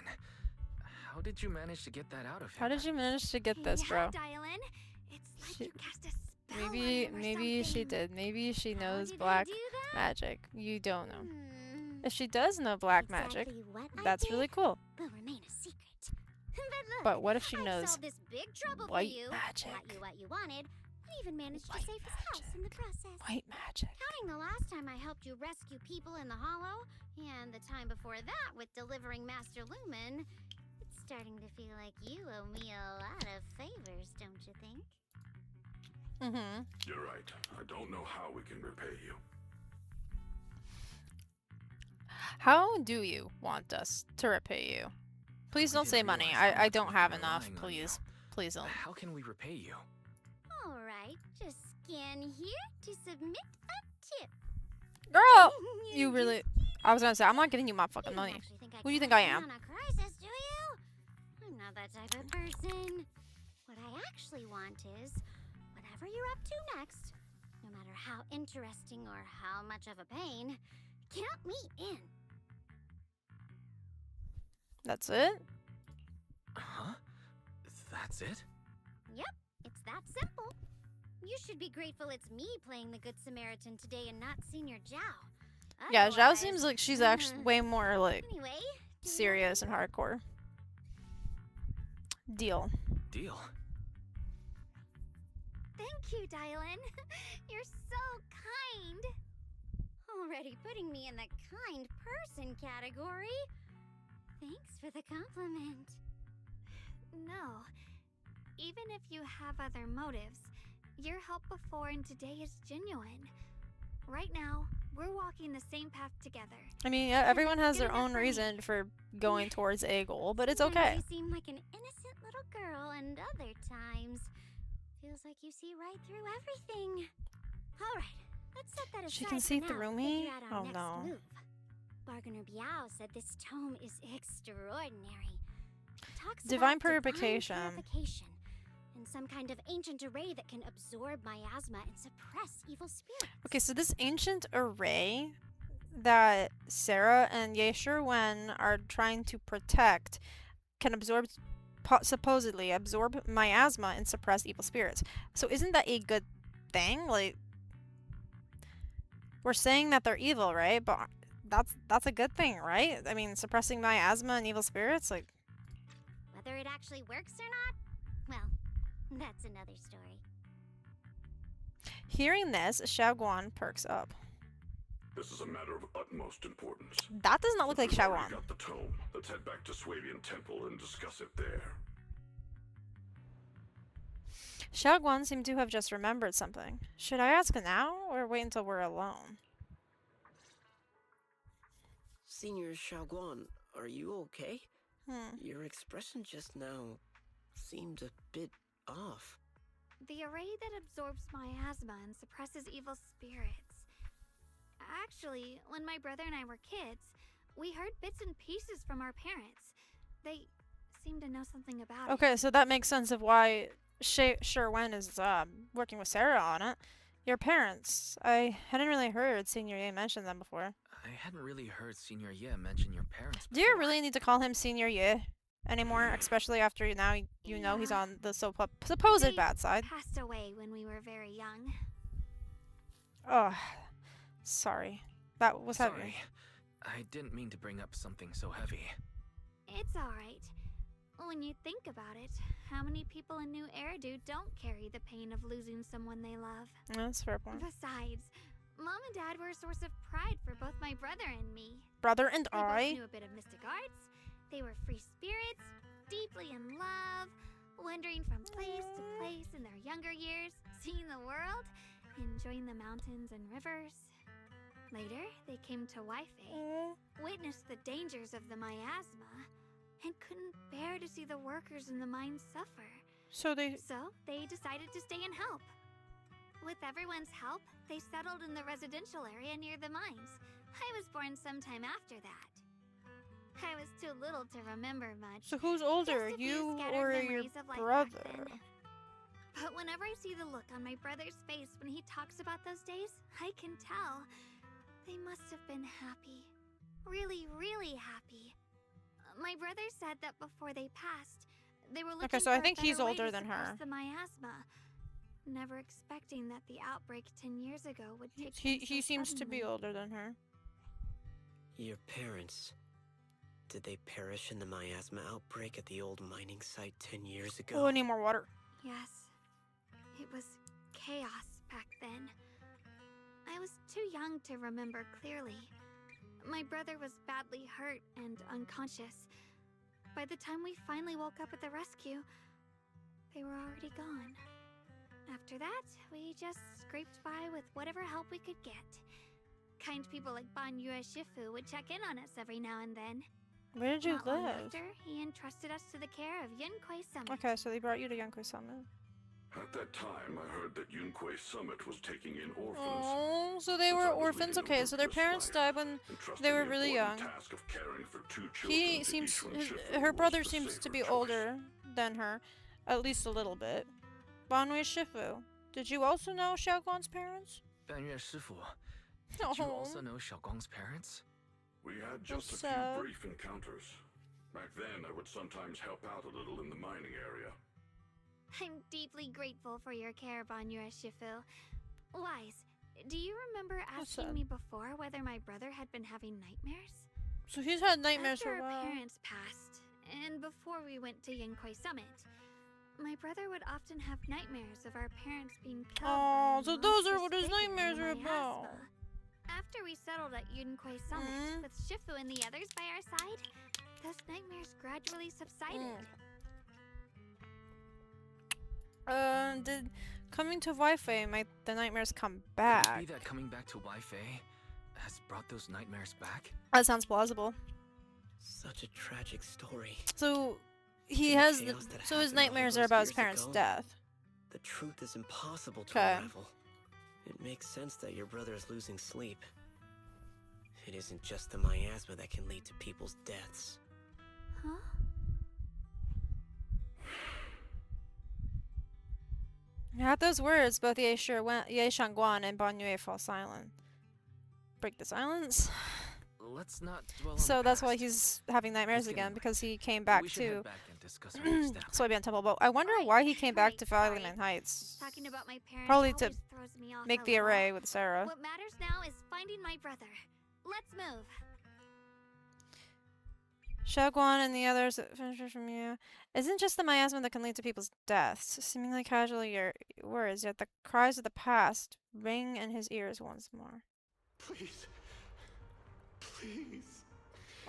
how did you manage to get that out of him? How did you manage to get this, bro? Dylan. It's like you cast a spell on Maybe him or maybe she something. did. Maybe she knows did I black do that? magic. You don't know. If she does know black magic, Exactly what I that's did really cool. will remain a secret. But look, But what if she I knows solved this big trouble white for you, magic? got you what you wanted, and even managed White to save his house in the process. White magic. Counting the last time I helped you rescue people in the Hollow, and the time before that with delivering Master Lumen, it's starting to feel like you owe me a lot of favors, don't you think? Mm-hmm. You're right. I don't know how we can repay you. How do you want us to repay you? Please don't say money. I don't have enough. Please. Please don't. How can we repay you? Alright, just scan here to submit a tip. Girl! You really... I was gonna say, I'm not getting you my fucking money. Who do you think I am? On a crisis, do you? I'm not that type of person. What I actually want is, whatever you're up to next, no matter how interesting or how much of a pain, count me in. That's it? Huh? That's it? Yep, it's that simple. You should be grateful it's me playing the Good Samaritan today and not Senior Zhao. Yeah, Zhao Otherwise- seems like she's actually way more like Anyway, serious and hardcore. Deal. Deal. Thank you, Dylan. You're so kind. Already putting me in the kind person category. Thanks for the compliment. No. Even if you have other motives, your help before and today is genuine. Right now, we're walking the same path together. I mean, yeah, everyone has Good their enough own for me. reason for going towards a goal, but it's Sometimes okay. You seem like an innocent little girl, and other times feels like you see right through everything. All right, let's set that aside. She can see for now through and me? figure out our Oh, next no. move. Bargainer Biao said this tome is extraordinary. Talks Divine about purification. Divine purification. And some kind of ancient array that can absorb miasma and suppress evil spirits. Okay, so this ancient array that Sarah and Ye Wen are trying to protect can absorb, supposedly absorb miasma and suppress evil spirits. So isn't that a good thing? Like, we're saying that they're evil, right? But that's a good thing, right? I mean, suppressing miasma and evil spirits, like... Whether it actually works or not, well, that's another story. Hearing this, Shunguang perks up. This is a matter of utmost importance. That does not look like We've already Shao got the tome. Let's head back to Swabian Temple and discuss it there. Shao seemed to have just remembered something. Should I ask now, or wait until we're alone? Senior Shao, are you okay? Hmm. Your expression just now seemed a bit off. The array that absorbs miasma and suppresses evil spirits. Actually, when my brother and I were kids, we heard bits and pieces from our parents. They seem to know something about it. Okay, so that makes sense of why Shunguang is working with Sarah on it. Your parents. I hadn't really heard Senior Ye mention them before. I hadn't really heard Senior Ye mention your parents Do you really need to call him Senior Ye anymore? Especially after now you know he's on the supposed bad side. Passed away when we were very young. Oh, sorry. That was heavy. Sorry. I didn't mean to bring up something so heavy. It's alright. When you think about it, how many people in New Eridu don't carry the pain of losing someone they love? That's a fair point. Besides, Mom and Dad were a source of pride for both my brother and me. Brother and They both I? knew a bit of mystic arts. They were free spirits, deeply in love, wandering from place to place in their younger years, seeing the world, enjoying the mountains and rivers. Later, they came to Waifei, witnessed the dangers of the miasma, and couldn't bear to see the workers in the mines suffer. So they decided to stay and help. With everyone's help, they settled in the residential area near the mines. I was born sometime after that. I was too little to remember much. So who's older, Just a few you scattered or your memories of life back brother? then. But whenever I see the look on my brother's face when he talks about those days, I can tell. They must have been happy. Really, really happy. My brother said that before they passed, they were looking Okay, so for I a think he's better way older to than her. suppress the miasma. Never expecting that the outbreak 10 years ago would take He place so seems to be suddenly. older than her. Your parents, did they perish in the miasma outbreak at the old mining site 10 years ago? Oh, I need more water. Yes. It was chaos back then. I was too young to remember clearly. My brother was badly hurt and unconscious. By the time we finally woke up at the rescue, they were already gone. After that, we just scraped by with whatever help we could get. Kind people like Ban Yue Shifu would check in on us every now and then. Where did you Not long live? after, he entrusted us to the care of Yunquei Summit. Okay, so they brought you to Yunko Summit. At that time, I heard that Yunquei Summit was taking in orphans. Oh, so they were Since I was orphans. leading a Okay, so their worthless parents life, died when entrusting they were the really young. important task of caring for two children He to seems, Yishun Shifu her was brother the seems to safer be choice. older than her, at least a little bit. Banwei Shifu, did you also know Xiaoguang's parents? Banyue Shifu, did you also know Xiaoguang's parents? We had just a sad. few brief encounters. Back then, I would sometimes help out a little in the mining area. I'm deeply grateful for your care, Ban Yue Shifu. Wise, do you remember asking sad. me before whether my brother had been having nightmares? So he's had nightmares After for a our while. parents passed, and before we went to Yunquei Summit, my brother would often have nightmares of our parents being killed Oh, by so those are monstrous what his figures in nightmares the are miasma. about. After we settled at Yunquei Summit, with Shifu and the others by our side, those nightmares gradually subsided. Did coming to Wi-Fi make the nightmares come Could it back? be that coming back to Waifei has brought those nightmares back? That sounds plausible. Such a tragic story. So he The has, chaos that so his happened all nightmares are those about his years parents' ago. death. The truth is impossible to Okay. unravel. It makes sense that your brother is losing sleep. It isn't just the miasma that can lead to people's deaths. Huh? At those words, both Ye Shunguang and Ban Yue fall silent. Break the silence. Let's not dwell on So the that's why past. he's having nightmares It's again, getting because he came back we should to head back and discuss our next step. Swabian Temple. But I wonder why he came back to Valiant Heights. Talking about my parents Probably to always throws me off make a the little. array with Sarah. What matters now is finding my brother. Let's move. Shunguang and the others that finished from you. Isn't just the miasma that can lead to people's deaths. Seemingly casually your words, yet the cries of the past ring in his ears once more. Please, Please.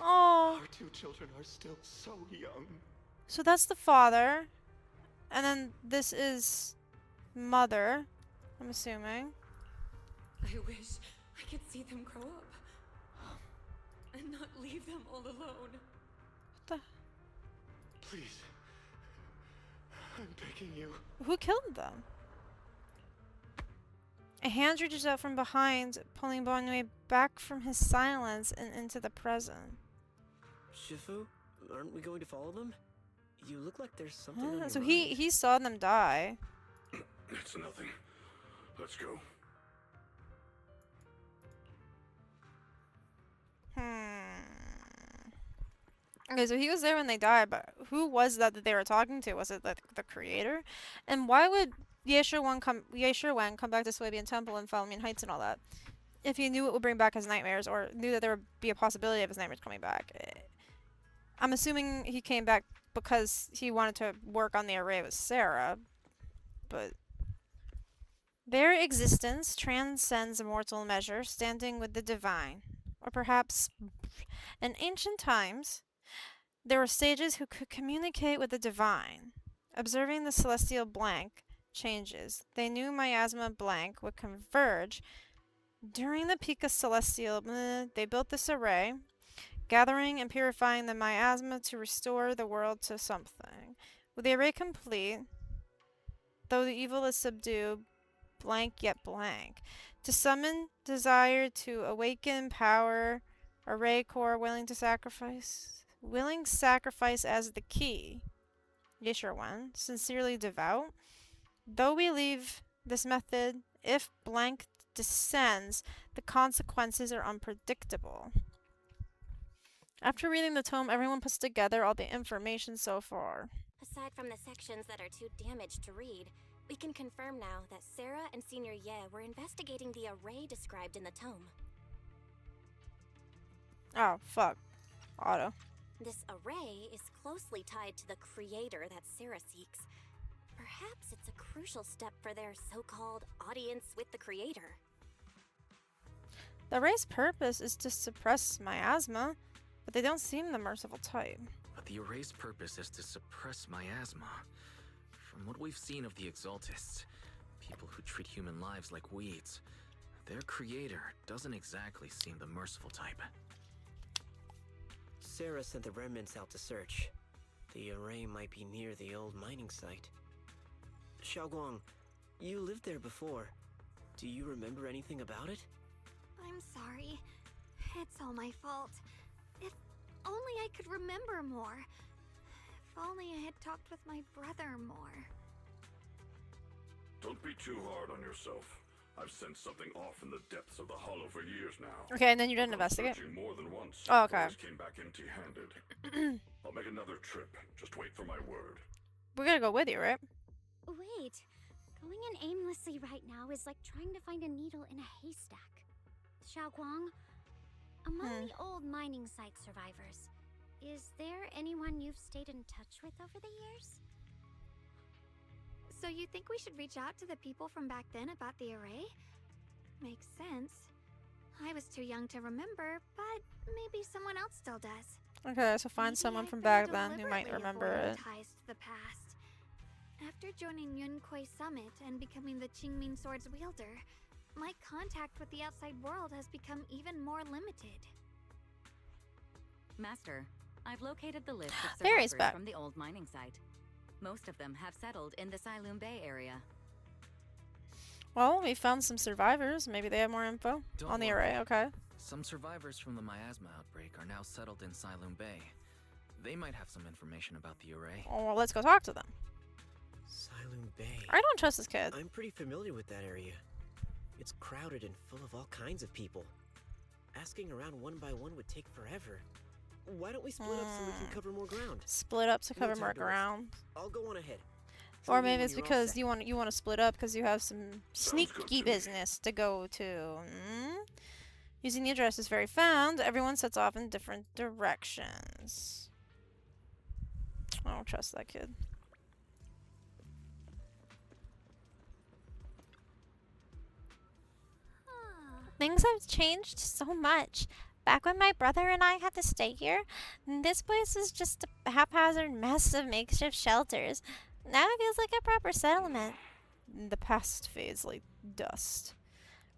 Oh. Our two children are still so young. So that's the father. And then this is mother, I'm assuming. I wish I could see them grow up. And not leave them all alone. What the? Please. I'm begging you. Who killed them? A hand reaches out from behind, pulling Bonwei back from his silence and into the present. Shifu, aren't we going to follow them? You look like there's something on your So mind. he saw them die. It's nothing. Let's go. Okay, so he was there when they died, but who was that they were talking to? Was it the creator? And why would Ye Shunguang come back to Swabian Temple and Falmian Heights and all that? If he knew it would bring back his nightmares, or knew that there would be a possibility of his nightmares coming back. I'm assuming he came back because he wanted to work on the array with Sarah, but their existence transcends mortal measure, standing with the divine. Or perhaps, in ancient times, there were sages who could communicate with the divine. Observing the celestial blank changes, they knew miasma blank would converge. During the peak of celestial, they built this array, gathering and purifying the miasma to restore the world to something. With the array complete, though the evil is subdued, blank yet blank. To summon desire to awaken power, array core willing sacrifice as the key. Yeshurwan, sincerely devout. Though we leave this method, if blank descends, the consequences are unpredictable. After reading the tome, everyone puts together all the information so far. Aside from the sections that are too damaged to read, we can confirm now that Sarah and Senior Ye were investigating the array described in the tome. Oh, fuck. Auto. This array is closely tied to the creator that Sarah seeks. Perhaps it's a crucial step for their so-called audience with the creator. The array's purpose is to suppress miasma, but they don't seem the merciful type. But the array's purpose is to suppress miasma. From what we've seen of the Exaltists, people who treat human lives like weeds, their creator doesn't exactly seem the merciful type. Sarah sent the remnants out to search. The array might be near the old mining site. Shunguang, you lived there before. Do you remember anything about it? I'm sorry. It's all my fault. If only I could remember more. If only I had talked with my brother more. Don't be too hard on yourself. I've sensed something off in the depths of the hollow for years now. Okay, and then you didn't investigate? Searching more than once. Oh, okay. Always came back empty-handed. I'll make another trip. Just wait for my word. We're gonna go with you, right? Wait. Going in aimlessly right now is like trying to find a needle in a haystack. Shunguang, among the old mining site survivors, is there anyone you've stayed in touch with over the years? So you think we should reach out to the people from back then about the array? Makes sense. I was too young to remember, but maybe someone else still does. Okay, so find someone from back then who might remember it. Ties to the past. After joining Yunquei Summit and becoming the Qingming Sword's wielder, my contact with the outside world has become even more limited. Master, I've located the list of Barry's survivors back. from the old mining site. Most of them have settled in the Silum Bay area. Well, we found some survivors. Maybe they have more info Don't on the worry. array. Okay. Some survivors from the miasma outbreak are now settled in Silum Bay. They might have some information about the array. Oh, well, let's go talk to them. Silum Bay. I don't trust this kid. I'm pretty familiar with that area. It's crowded and full of all kinds of people. Asking around one by one would take forever. Why don't we split up so we can cover more ground? Split up to No cover time more to waste. ground. I'll go on ahead. Or Fill me maybe when it's you're all because set. you want to split up because you have some Sounds good sneaky to me. business to go to. Using the addresses very found, everyone sets off in different directions. I don't trust that kid. Things have changed so much. Back when my brother and I had to stay here, this place was just a haphazard mess of makeshift shelters. Now it feels like a proper settlement. The past fades like dust.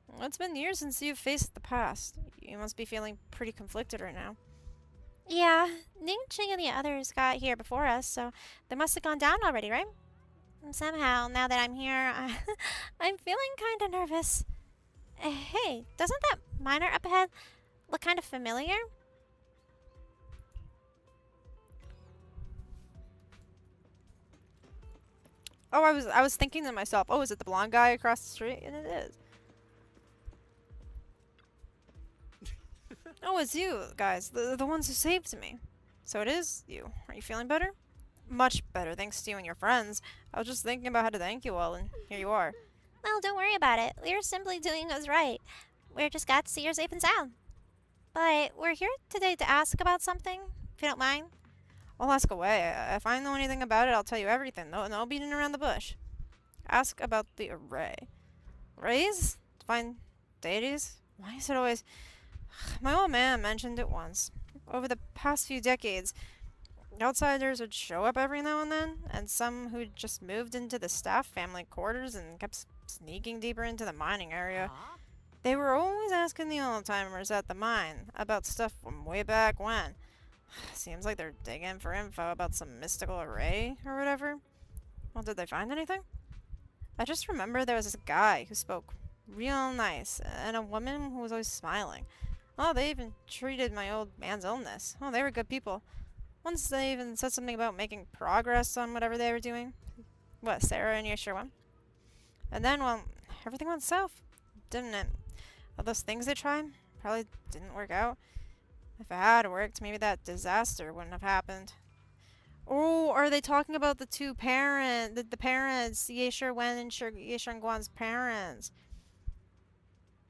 Well, it's been years since you've faced the past. You must be feeling pretty conflicted right now. Yeah, Ning Ching and the others got here before us, so they must have gone down already, right? Somehow, now that I'm here, I'm feeling kind of nervous. Hey, doesn't that miner up ahead look kind of familiar? Oh, I was thinking to myself, oh, is it the blonde guy across the street? And it is. Oh, it's you guys, the ones who saved me. So it is you. Are you feeling better? Much better, thanks to you and your friends. I was just thinking about how to thank you all, and here you are. Well, don't worry about it. We're simply doing what's right. We're just glad to see you're safe and sound. But we're here today to ask about something, if you don't mind. I'll ask away. If I know anything about it, I'll tell you everything. No beating around the bush. Ask about the array. Arrays? Divine deities? Why is it always... My old man mentioned it once. Over the past few decades, outsiders would show up every now and then, and some who'd just moved into the staff family quarters and kept sneaking deeper into the mining area. They were always asking the old-timers at the mine about stuff from way back when. Seems like they're digging for info about some mystical array or whatever. Well, did they find anything? I just remember there was this guy who spoke real nice, and a woman who was always smiling. Oh, they even treated my old man's illness. Oh, they were good people. Once they even said something about making progress on whatever they were doing. What, Sarah and Yeshua? And then, well, everything went south, didn't it? All those things they tried probably didn't work out. If it had worked, maybe that disaster wouldn't have happened. Oh, are they talking about the parents, Ye Wen and Ye Shunguang's parents?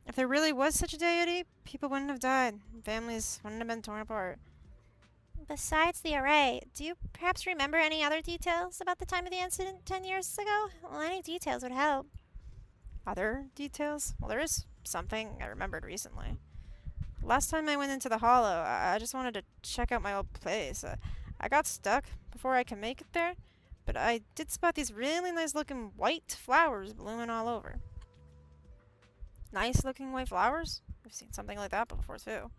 If there really was such a deity, people wouldn't have died. Families wouldn't have been torn apart. Besides the array, do you perhaps remember any other details about the time of the incident 10 years ago? Well, any details would help. Other details? Well, there is something I remembered recently. Last time I went into the hollow, I just wanted to check out my old place. I got stuck before I could make it there, but I did spot these really nice looking white flowers blooming all over. Nice looking white flowers? I've seen something like that before too.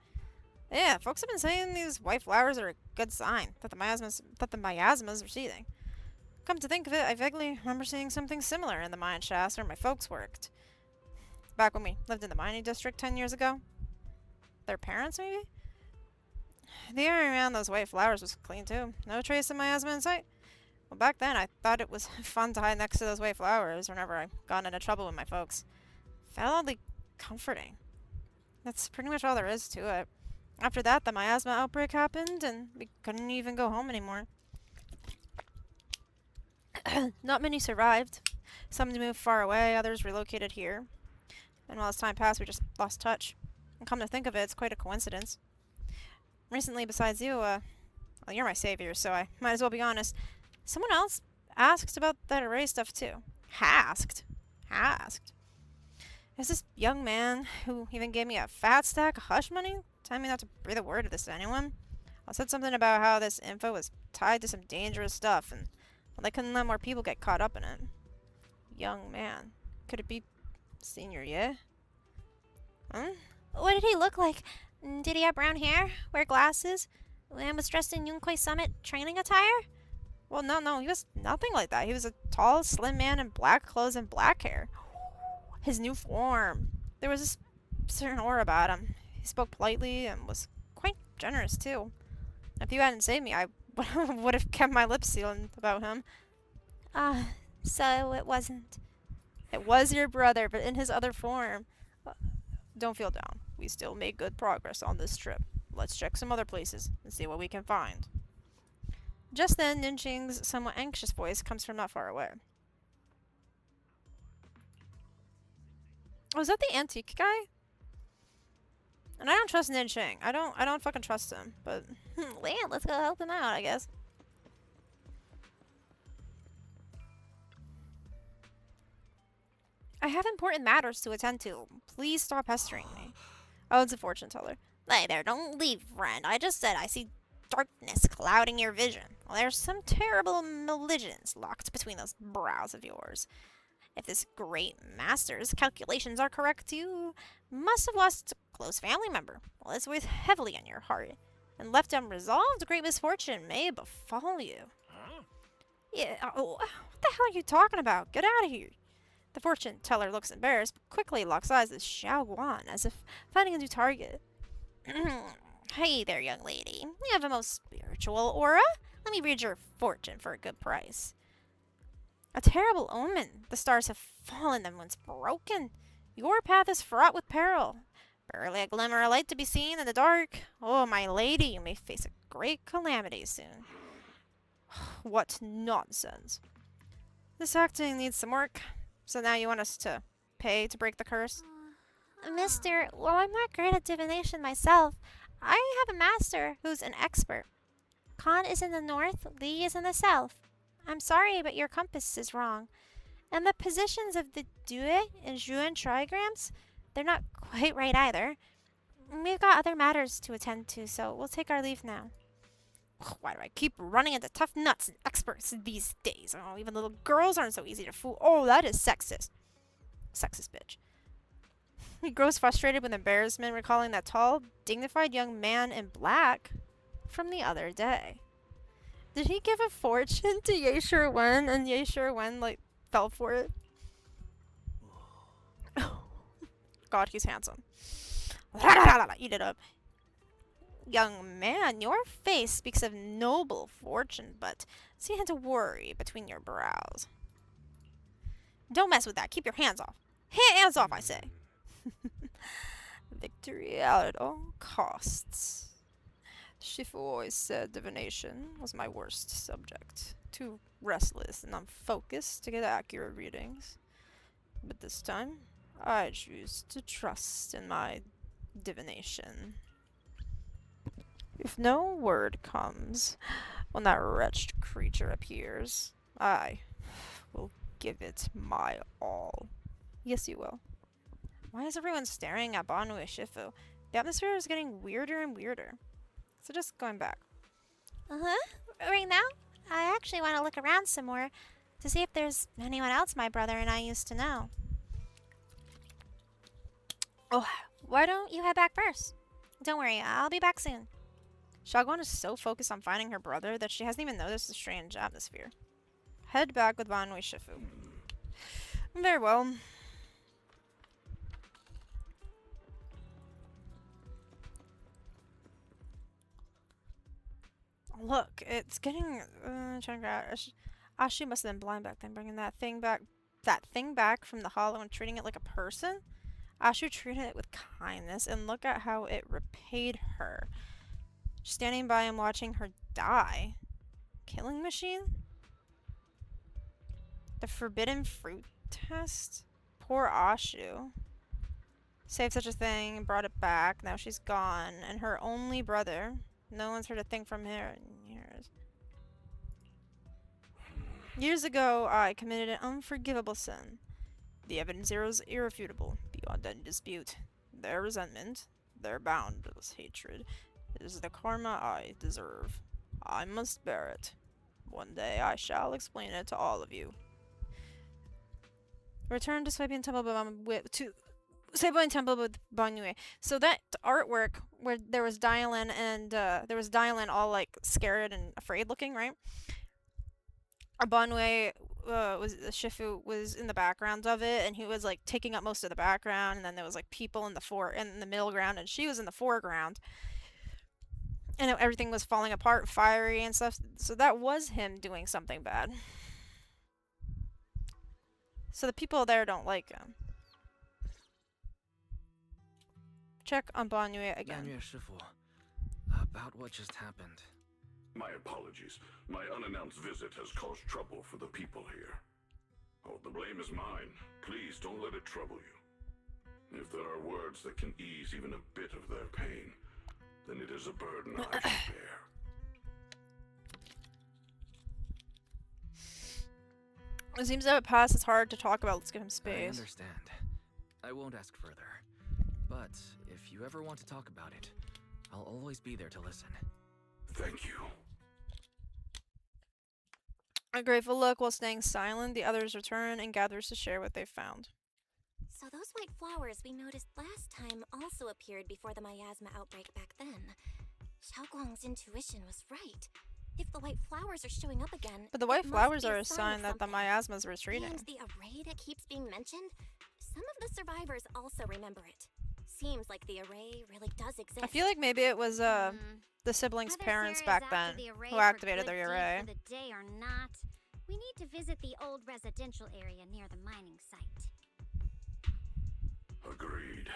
Yeah, folks have been saying these white flowers are a good sign that the miasma's receding. Come to think of it, I vaguely remember seeing something similar in the mine shafts where my folks worked. Back when we lived in the mining district 10 years ago. Their parents, maybe? The area around those white flowers was clean too. No trace of miasma in sight. Well, back then I thought it was fun to hide next to those white flowers whenever I got into trouble with my folks. Felt oddly comforting. That's pretty much all there is to it. After that, the miasma outbreak happened, and we couldn't even go home anymore. Not many survived. Some moved far away, others relocated here. And while as time passed, we just lost touch. And come to think of it, it's quite a coincidence. Recently, besides you, well, you're my savior, so I might as well be honest. Someone else asked about that array stuff too. Asked. There's this young man who even gave me a fat stack of hush money, telling me not to breathe a word of this to anyone. I said something about how this info was tied to some dangerous stuff, and well, they couldn't let more people get caught up in it. Young man. Could it be Senior Ye? Huh? What did he look like? Did he have brown hair, wear glasses, and was dressed in Yunquai Summit training attire? Well, no, he was nothing like that. He was a tall, slim man in black clothes and black hair. His new form. There was this certain aura about him. He spoke politely and was quite generous, too. If you hadn't saved me, I would have kept my lips sealed about him. So it wasn't. It was your brother, but in his other form. Don't feel down. We still made good progress on this trip. Let's check some other places and see what we can find. Just then, Ninjing's somewhat anxious voice comes from not far away. Was that the antique guy? And I don't trust Ninjing. I don't fucking trust him, but yeah, let's go help him out, I guess. I have important matters to attend to. Please stop pestering me. Oh, it's a fortune teller. Hey there, don't leave, friend. I just said I see darkness clouding your vision. Well, there's some terrible malignance locked between those brows of yours. If this great master's calculations are correct, you must have lost a close family member. Well, this weighs heavily on your heart. And left unresolved, great misfortune may befall you. Huh? Yeah, what the hell are you talking about? Get out of here. The fortune teller looks embarrassed, but quickly locks eyes with Shunguang as if finding a new target. Hey there, young lady. You have a most spiritual aura. Let me read your fortune for a good price. A terrible omen. The stars have fallen and once broken. Your path is fraught with peril. Barely a glimmer of light to be seen in the dark. Oh, my lady, you may face a great calamity soon. What nonsense. This acting needs some work. So now you want us to pay to break the curse? Mister, well, I'm not great at divination myself. I have a master who's an expert. Khan is in the north, Li is in the south. I'm sorry, but your compass is wrong. And the positions of the Due and Zhuan trigrams, they're not quite right either. We've got other matters to attend to, so we'll take our leave now. Why do I keep running into tough nuts and experts these days? Oh, even little girls aren't so easy to fool. Oh, that is sexist. Sexist bitch. He grows frustrated with embarrassment, recalling that tall, dignified young man in black from the other day. Did he give a fortune to Ye Wen and Ye Wen, like, fell for it? God, he's handsome. Eat it up. Young man, your face speaks of noble fortune, but seem to worry between your brows. Don't mess with that. Keep your hands off. Hands off, I say. Victory at all costs. Shifu always said divination was my worst subject. Too restless and unfocused to get accurate readings. But this time, I choose to trust in my divination. If no word comes when that wretched creature appears, I will give it my all. Yes, you will. Why is everyone staring at Banwei Shifu? The atmosphere is getting weirder and weirder. So just going back. Right now, I actually want to look around some more to see if there's anyone else my brother and I used to know. Oh, why don't you head back first? Don't worry, I'll be back soon. Shagwan is so focused on finding her brother that she hasn't even noticed the strange atmosphere. Head back with Banwei Shifu. Very well. Look, it's getting. Trying to figure out. Ashu must have been blind back then, bringing that thing back from the hollow and treating it like a person. Ashu treated it with kindness, and look at how it repaid her. Standing by and watching her die. Killing machine? The forbidden fruit test? Poor Ashu. Saved such a thing, brought it back, now she's gone, and her only brother. No one's heard a thing from her in years. Years ago, I committed an unforgivable sin. The evidence here is irrefutable, beyond any dispute. Their resentment, their boundless hatred, is the karma I deserve. I must bear it. One day I shall explain it to all of you. Return to Swabian Temple with Banwei. So that artwork where there was Dylan and there was Dylan all like scared and afraid looking, right? Banwei Shifu was in the background of it, and he was like taking up most of the background, and then there was like people in the middle ground, and she was in the foreground. And everything was falling apart, fiery and stuff. So that was him doing something bad. So the people there don't like him. Check on Banwei again. Banwei Shifu, about what just happened. My apologies. My unannounced visit has caused trouble for the people here. Oh, the blame is mine. Please don't let it trouble you. If there are words that can ease even a bit of their pain, then it is a burden I should bear. It seems that past is hard to talk about. Let's give him space. I understand. I won't ask further. But if you ever want to talk about it, I'll always be there to listen. Thank you. A grateful look while staying silent, the others return and gathers to share what they've found. So those white flowers we noticed last time also appeared before the miasma outbreak back then. Xiaoguang's intuition was right. If the white flowers are showing up again, But the white it must flowers be are a a sign sign of that the something. miasma's retreating. And the array that keeps being mentioned? Some of the survivors also remember it. Seems like the array really does exist. I feel like maybe it was the siblings' Whether parents Sarah is back then after the array who for activated good the deed array. for the day or not, we need to visit the old residential area near the mining site. Agreed.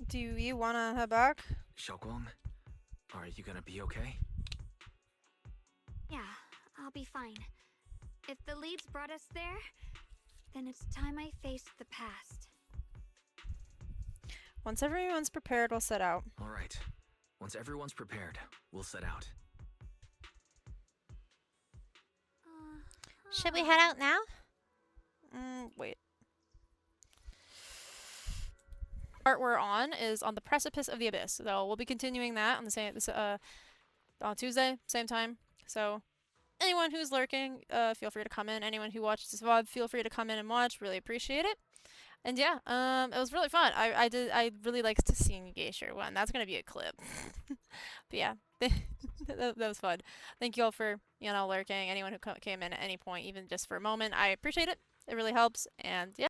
Do you wanna head back? Shunguang, are you gonna be okay? Yeah, I'll be fine. If the leads brought us there, then it's time I faced the past. Once everyone's prepared, we'll set out. All right. Once everyone's prepared, we'll set out. Should we head out now? Wait. Part we're on is on the precipice of the abyss. So we'll be continuing that on the same on Tuesday, same time. So anyone who's lurking, feel free to come in. Anyone who watches this VOD, feel free to come in and watch. Really appreciate it. And yeah, it was really fun. I really liked seeing Geisha one. That's gonna be a clip. But yeah, that was fun. Thank you all for lurking. Anyone who came in at any point, even just for a moment, I appreciate it. It really helps. And yeah.